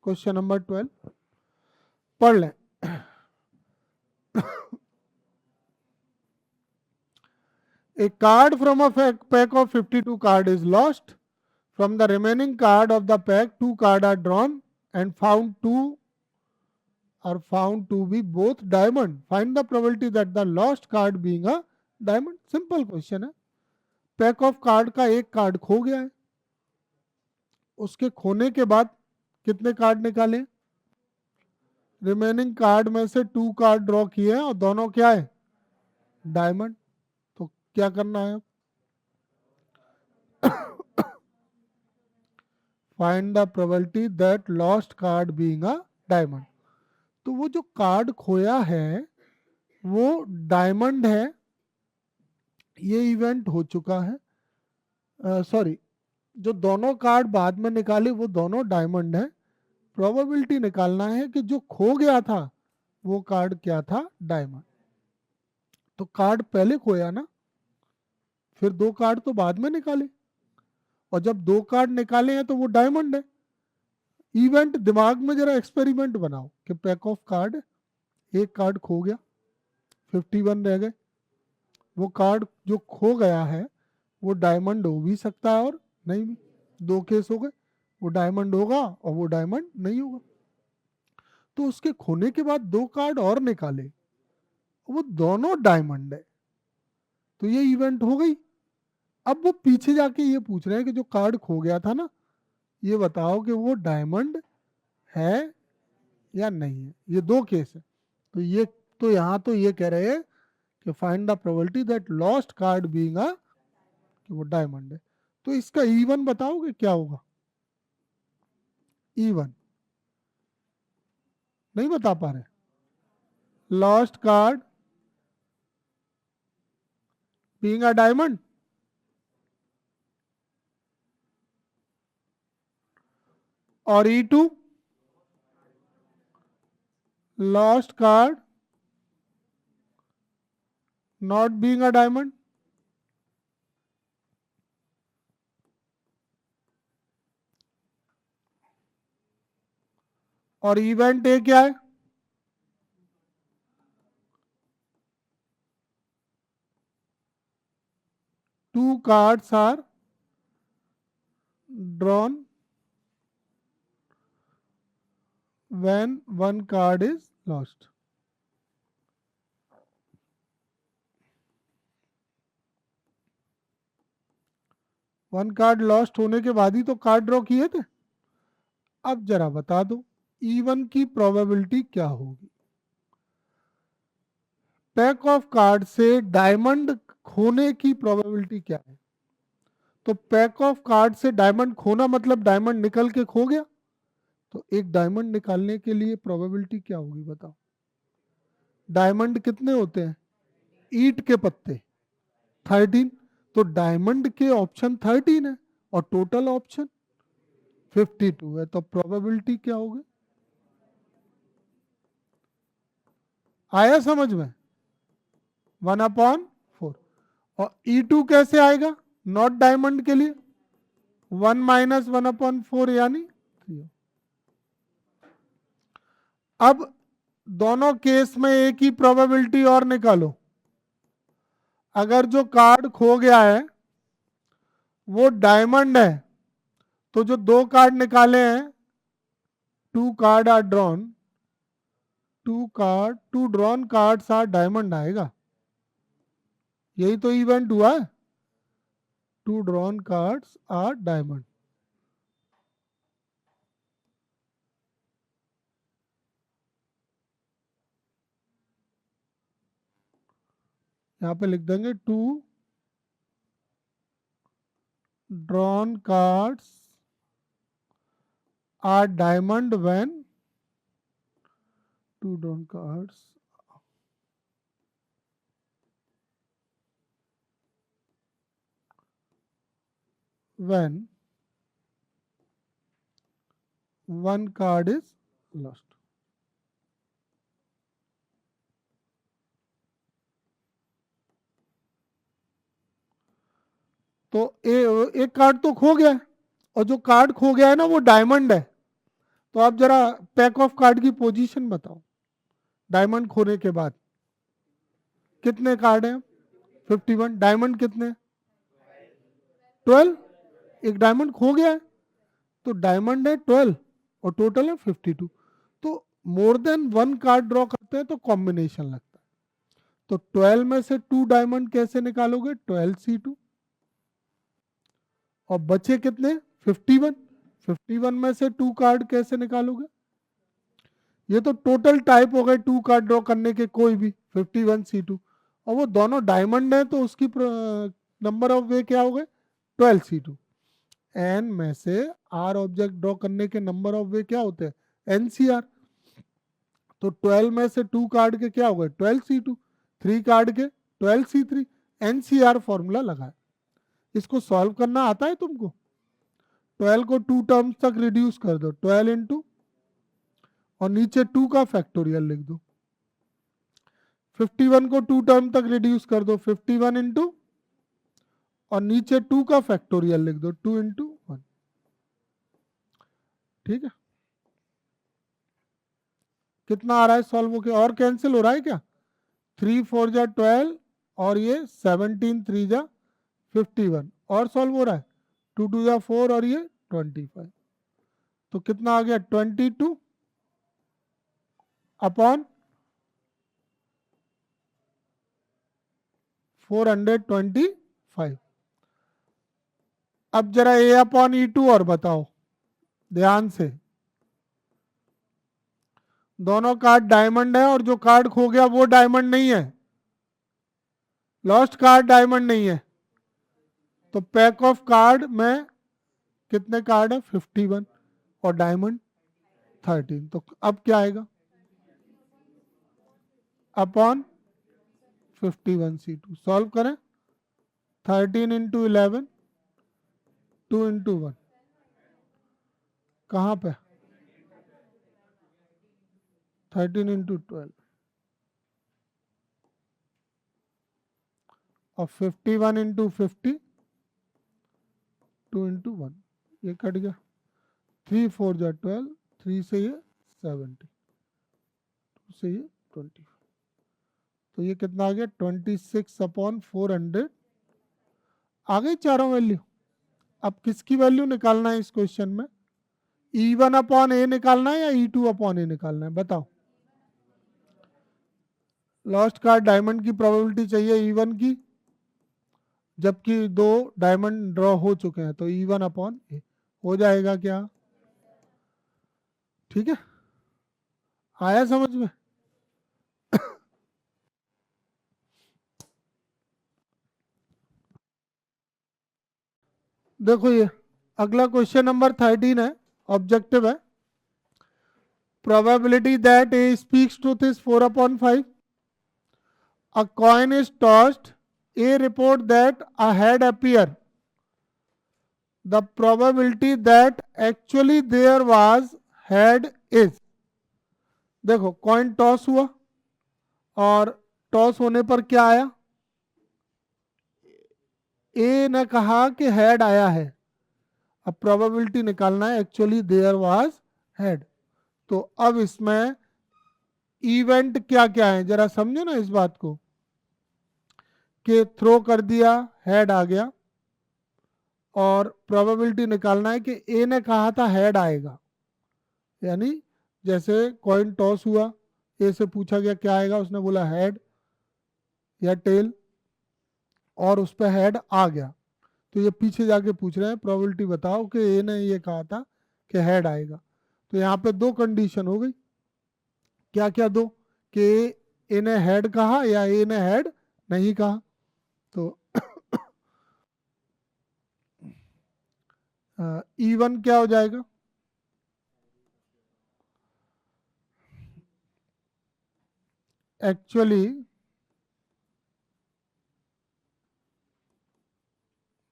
क्वेश्चन नंबर 12 पढ़ लें। A card from a pack of 52 card is lost. From the remaining card of the pack, 2 cards are drawn and found to be both diamond. Find the probability that the lost card being a diamond. Simple question है। पैक ऑफ कार्ड का एक कार्ड खो गया है, उसके खोने के बाद कितने कार्ड निकाले? रिमेनिंग कार्ड में से 2 कार्ड ड्रॉ किए हैं और दोनों क्या है? डायमंड। तो क्या करना है? Find the probability that lost card being a diamond. तो वो जो कार्ड खोया है वो डायमंड है, ये इवेंट हो चुका है। सॉरी, जो दोनों कार्ड बाद में निकाले वो दोनों डायमंड है। प्रोबेबिलिटी निकालना है कि जो खो गया था वो कार्ड क्या था? डायमंड। तो कार्ड पहले खोया ना, फिर 2 कार्ड तो बाद में निकाले, और जब 2 कार्ड निकाले हैं तो वो डायमंड है। इवेंट दिमाग में जरा एक्सपेरिमेंट बनाओ कि पैक ऑफ कार्ड, एक कार्ड खो गया, 51 रह गए। वो कार्ड जो खो गया है वो डायमंड हो भी सकता है और नहीं भी, 2 केस हो गए। वो डायमंड होगा और वो डायमंड नहीं होगा। तो उसके खोने के बाद 2 कार्ड और निकाले, वो दोनों डायमंड है, तो ये इवेंट हो गई। अब वो पीछे जाके ये पूछ रहे हैं कि जो कार्ड खो गया था ना, ये बताओ कि वो डायमंड है या नहीं है, ये दो केस है। तो यहाँ तो ये कह रहे हैं कि find the probability that lost card being अ, कि वो डायमंड है। तो इसका E1 बताओगे क्या होगा? E1 नहीं बता पा रहे? Lost card being a diamond, और E2 lost card not being a diamond. और इवेंट ए क्या है? Two cards are drawn when one card is lost। One card lost होने के बाद ही तो कार्ड ड्रॉ किए थे। अब जरा बता दो E1 की प्रोबेबिलिटी क्या होगी? पैक ऑफ कार्ड से डायमंड खोने की प्रोबेबिलिटी क्या है? तो पैक ऑफ कार्ड से डायमंड खोना मतलब डायमंड निकल के खो गया। तो एक डायमंड निकालने के लिए प्रोबेबिलिटी क्या होगी बताओ? डायमंड कितने होते हैं? ईंट के पत्ते 13। तो डायमंड के ऑप्शन 13 है और टोटल ऑप्शन 52 है। तो प्रोबेबिलिटी क्या होगी? आया समझ में? 1/4। और E2 कैसे आएगा नॉट डायमंड के लिए? 1 - 1/4 यानी 3। अब दोनों केस में एक ही प्रोबेबिलिटी और निकालो। अगर जो कार्ड खो गया है वो डायमंड है, तो जो दो कार्ड निकाले हैं, two card are drawn, two drawn cards are diamond आएगा। यही तो इवेंट हुआ है, two drawn cards are diamond. यहां पे लिख देंगे two drawn cards are diamond when two drawn cards when one card is lost। तो एक कार्ड तो खो गया है, और जो कार्ड खो गया है ना वो डायमंड है। तो आप जरा पैक ऑफ कार्ड की पोजीशन बताओ डायमंड खोने के बाद। कितने कार्ड हैं? 51। डायमंड कितने? 12। एक डायमंड खो गया है, तो डायमंड है 12 और टोटल है 52। तो more than one card draw करते हैं तो कॉम्बिनेशन लगता है। तो 12 में से 2 डायमंड कैसे निकालोगे? 12C2। और बचे कितने? 51। 51 में से 2 कार्ड कैसे निकालोगे? ये तो टोटल टाइप हो गए 2 कार्ड ड्रॉ करने के, कोई भी 51C2। और वो दोनों डायमंड है तो उसकी नंबर ऑफ वे क्या हो गए? 12C2। एन में से आर ऑब्जेक्ट ड्रॉ करने के नंबर ऑफ वे क्या होते हैं? NCR। तो 12 में से 2 कार्ड के क्या हो गए? 12C2। 3 कार्ड के 12C3। NCR फॉर्मूला लगाए। इसको सॉल्व करना आता है तुमको? 12 को 2 टर्म्स तक रिड्यूस कर दो, 12 इंटू, और नीचे 2 का फैक्टोरियल लिख दो। 51 को 2 टर्म तक रिड्यूस कर दो, 51 इंटू, और नीचे 2 का फैक्टोरियल लिख दो, 2 इंटू 1। ठीक है, कितना आ रहा है सॉल्व होके? और कैंसिल हो रहा है क्या? 3 4 जा 12, और ये 17 3 जा 51, और सॉल्व हो रहा है। 2 2 जा 4, और ये 25। तो कितना आ गया? 22 अपॉन 425। अब जरा A/E2 और बताओ ध्यान से। दोनों कार्ड डायमंड है और जो कार्ड खो गया वो डायमंड नहीं है, लॉस्ट कार्ड डायमंड नहीं है। तो पैक ऑफ कार्ड में कितने कार्ड है? 51 और डायमंड 13। तो अब क्या आएगा? अपॉन 51C2 सॉल्व करें। 13 इंटू 11, 2 इंटू 1, कहाँ पे? 13 इंटू 12 और 51 इंटू 50, 2 इंटू 1, ये कट गया। 3 4 जा 12, 3 से ये 70, 2 से ये 20। तो ये कितना आ गया? 26/400 आ गई चारों वैल्यू। अब किसकी वैल्यू निकालना है इस क्वेश्चन में? E1 अपॉन ए निकालना है या E2 अपॉन ए निकालना है? बताओ। लॉस्ट कार्ड डायमंड की प्रोबेबिलिटी चाहिए E1 की, जबकि 2 डायमंड ड्रॉ हो चुके हैं, तो E1 अपॉन ए हो जाएगा क्या? ठीक है, आया समझ में? देखो ये अगला क्वेश्चन नंबर 13 है, ऑब्जेक्टिव है। Probability that A speaks truth is 4/5। A coin is tossed. A report that a head appear. The probability that actually there was head is। देखो कॉइन टॉस हुआ और टॉस होने पर क्या आया? ए ने कहा कि हेड आया है। अब प्रोबेबिलिटी निकालना है एक्चुअली देयर वाज हेड। तो अब इसमें इवेंट क्या क्या है जरा समझो ना इस बात को, कि थ्रो कर दिया, हेड आ गया, और प्रोबेबिलिटी निकालना है कि ए ने कहा था हेड आएगा, यानी जैसे कॉइन टॉस हुआ, ए से पूछा गया क्या आएगा, उसने बोला हेड या टेल, और उस पर हेड आ गया। तो ये पीछे जाके पूछ रहे हैं प्रोबेबिलिटी बताओ कि ए ने ये कहा था कि हेड आएगा। तो यहाँ पे दो कंडीशन हो गई। क्या क्या दो? कि ए ने हेड कहा या ए ने हेड नहीं कहा। तो E1 क्या हो जाएगा? Actually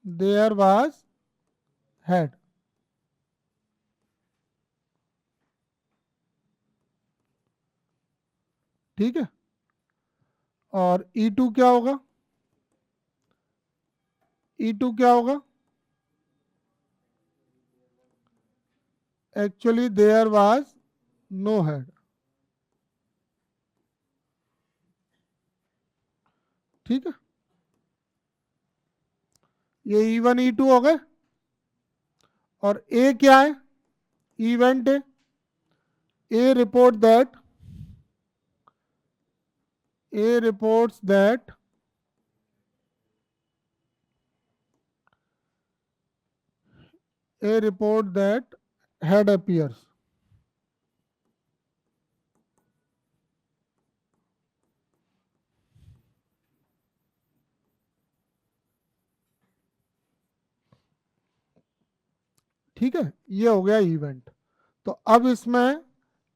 there was head. ठीक है, और E2 क्या होगा? E2 क्या होगा? Actually there was no head. ठीक है, ये E1 E2 हो गए। और ए क्या है? इवेंट है। A report that, A reports that a report that head appears। ठीक है, ये हो गया इवेंट। तो अब इसमें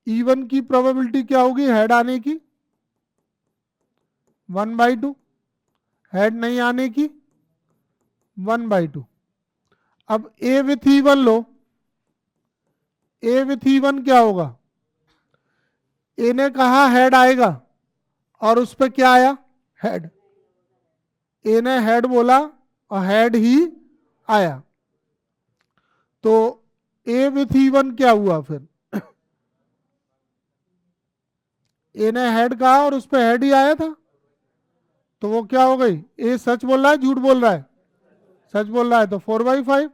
E1 की प्रोबेबिलिटी क्या होगी हेड आने की? 1/2। हेड नहीं आने की 1/2। अब ए with E1 low. A with E1 क्या होगा? ए ने कहा हेड आएगा और उस पर क्या आया? हेड। ए ने हेड बोला और हेड ही आया। तो ए विथ E1 क्या हुआ फिर? ए ने हेड कहा और उस पर हेड ही आया था, तो वो क्या हो गई? ए सच बोल रहा है झूठ बोल रहा है? सच बोल रहा है, तो 4/5।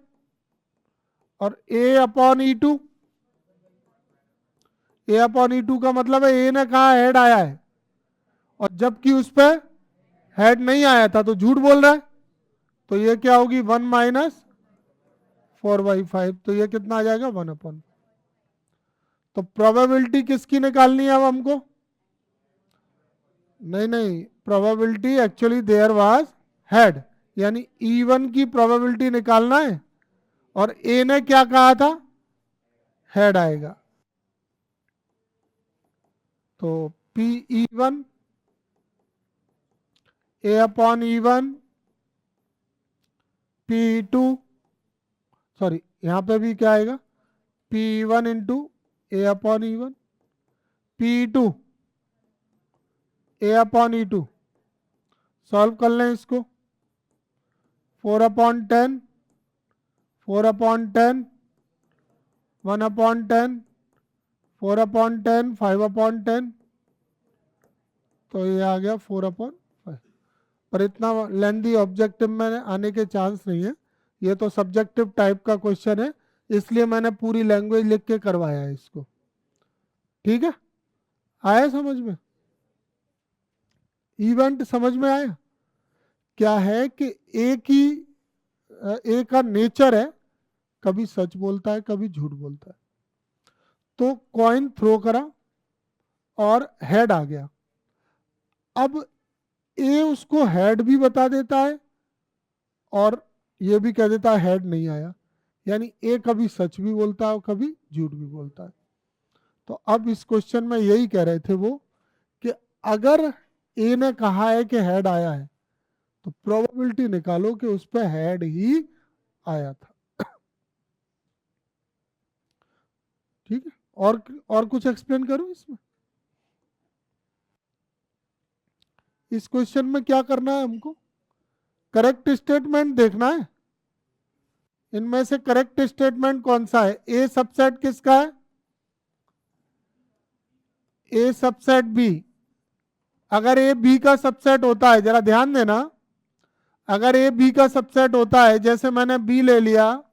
और ए अपॉन E2, ए अपॉन E2 का मतलब है ए ने कहा हेड आया है, और जबकि उस पर हेड नहीं आया था तो झूठ बोल रहा है। तो ये क्या होगी? 1 - 4/5। तो ये कितना आ जाएगा? 1/। तो प्रोबेबिलिटी किसकी निकालनी है अब हमको? नहीं, probability actually there was head, यानी E1 की प्रोबेबिलिटी निकालना है और ए ने क्या कहा था? हेड आएगा। तो PE1 A/E1 P2, सॉरी यहां पे भी क्या आएगा? P1 into A/E1 P2 A/E2। Solve कर लें इसको। 4/10 4/10 1/10 4/10 5/10, तो ये आ गया 4/5। पर इतना लेंदी ऑब्जेक्टिव में आने के चांस नहीं है, ये तो सब्जेक्टिव टाइप का क्वेश्चन है, इसलिए मैंने पूरी लैंग्वेज लिख के करवाया है इसको। ठीक है, आया समझ में? इवेंट समझ में आया? क्या है कि ए का नेचर है, कभी सच बोलता है कभी झूठ बोलता है। तो कॉइन थ्रो करा और हेड आ गया। अब ए उसको हेड भी बता देता है और ये भी कह देता है हेड नहीं आया, यानी ए कभी सच भी बोलता है और कभी झूठ भी बोलता है। तो अब इस क्वेश्चन में यही कह रहे थे वो कि अगर ए ने कहा है कि हेड आया है तो प्रोबेबिलिटी निकालो कि उस पर हेड ही आया था। ठीक है, और कुछ एक्सप्लेन करूं इसमें? इस क्वेश्चन में क्या करना है हमको? करेक्ट स्टेटमेंट देखना है। इनमें से करेक्ट स्टेटमेंट कौन सा है? ए सबसेट किसका है? ए सबसेट बी। अगर ए बी का सबसेट होता है, जरा ध्यान देना, अगर ए बी का सबसेट होता है, जैसे मैंने बी ले लिया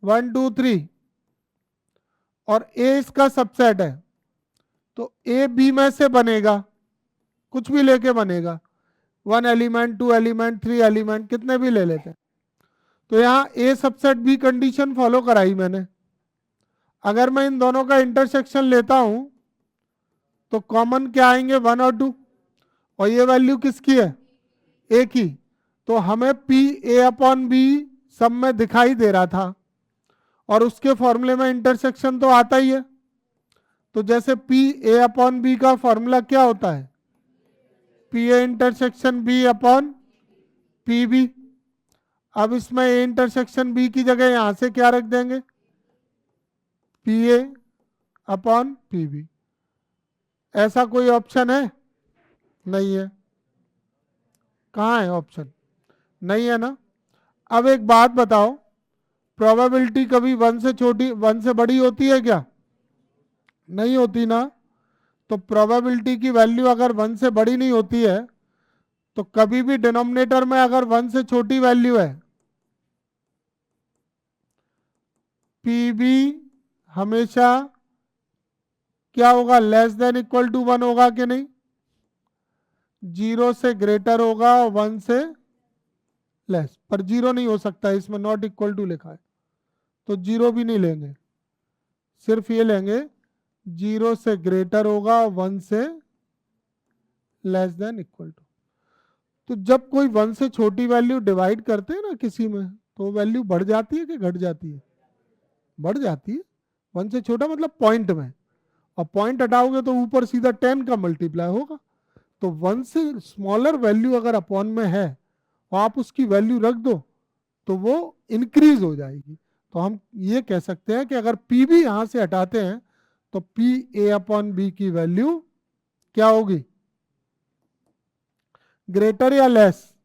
1 2 3 और ए इसका सबसेट है, तो ए बी में से बनेगा, कुछ भी लेके बनेगा, 1 एलिमेंट 2 एलिमेंट 3 एलिमेंट, कितने भी ले लेते हैं। तो यहाँ ए सबसेट बी कंडीशन फॉलो कराई मैंने। अगर मैं इन दोनों का इंटरसेक्शन लेता हूं तो कॉमन क्या आएंगे? 1 और 2, और ये वैल्यू किसकी है? ए की। तो हमें पी A/B सब में दिखाई दे रहा था और उसके फॉर्मूले में इंटरसेक्शन तो आता ही है। तो जैसे पी A/B का फॉर्मूला क्या होता है? PA intersection B/PB। अब इसमें A इंटरसेक्शन B की जगह यहां से क्या रख देंगे? PA/PB। ऐसा कोई ऑप्शन है? नहीं है। कहाँ है ऑप्शन? नहीं है ना। अब एक बात बताओ, प्रोबेबिलिटी कभी 1 से छोटी 1 से बड़ी होती है क्या? नहीं होती ना। तो प्रोबेबिलिटी की वैल्यू अगर 1 से बड़ी नहीं होती है तो कभी भी डिनोमिनेटर में अगर 1 से छोटी वैल्यू है, पीबी हमेशा क्या होगा? लेस देन इक्वल टू 1 होगा कि नहीं? 0 से ग्रेटर होगा और 1 से लेस, पर 0 नहीं हो सकता, इसमें नॉट इक्वल टू लिखा है, तो 0 भी नहीं लेंगे, सिर्फ ये लेंगे 0 से ग्रेटर होगा और 1 से लेस देन इक्वल टू। तो जब कोई 1 से छोटी वैल्यू डिवाइड करते हैं ना किसी में, तो वैल्यू बढ़ जाती है कि घट जाती है? बढ़ जाती है। 1 से छोटा मतलब पॉइंट में, और पॉइंट हटाओगे तो ऊपर सीधा 10 का मल्टीप्लाई होगा। तो 1 से स्मॉलर वैल्यू अगर अपॉन में है और आप उसकी वैल्यू रख दो तो वो इंक्रीज हो जाएगी। तो हम ये कह सकते हैं कि अगर पी भी यहां से हटाते हैं तो पी A/B की वैल्यू क्या होगी? ग्रेटर या लेस?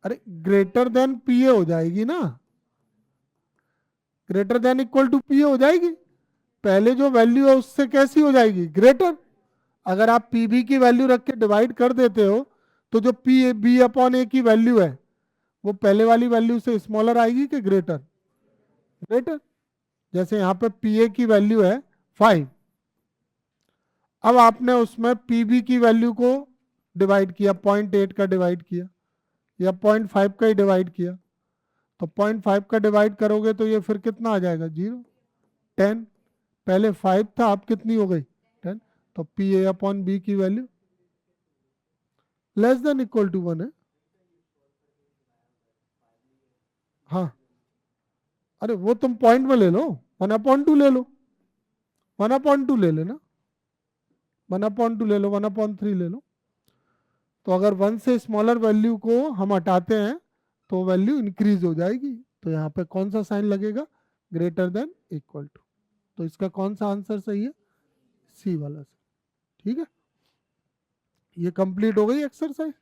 अरे ग्रेटर देन PA हो जाएगी ना, greater than equal to PA हो जाएगी। पहले जो वैल्यू है उससे कैसी हो जाएगी? ग्रेटर। अगर आप PB की वैल्यू रख के डिवाइड कर देते हो तो जो B/A की वैल्यू है वो पहले वाली वैल्यू से स्मॉलर आएगी कि ग्रेटर? ग्रेटर। जैसे यहाँ पे PA की वैल्यू है 5, अब आपने उसमें PB की वैल्यू को डिवाइड किया, 0.8 का डिवाइड किया या 0.5 का ही डिवाइड किया, तो 0.5 का डिवाइड करोगे तो ये फिर कितना आ जाएगा? 0 10 पहले 5 था, अब कितनी हो गई 10। तो पी ए अपॉन बी की value less than equal to 1 है। हाँ, अरे वो तुम पॉइंट में ले लो, 1/2 ले लो, 1/2 ले लेना, 1/2 ले लो, 1/3 ले लो। तो अगर 1 से स्मॉलर वैल्यू को हम हटाते हैं तो वैल्यू इंक्रीज हो जाएगी। तो यहाँ पे कौन सा साइन लगेगा, ग्रेटर देन इक्वल टू। तो इसका कौन सा आंसर सही है, सी वाला। ठीक है, ये कंप्लीट हो गई एक्सरसाइज।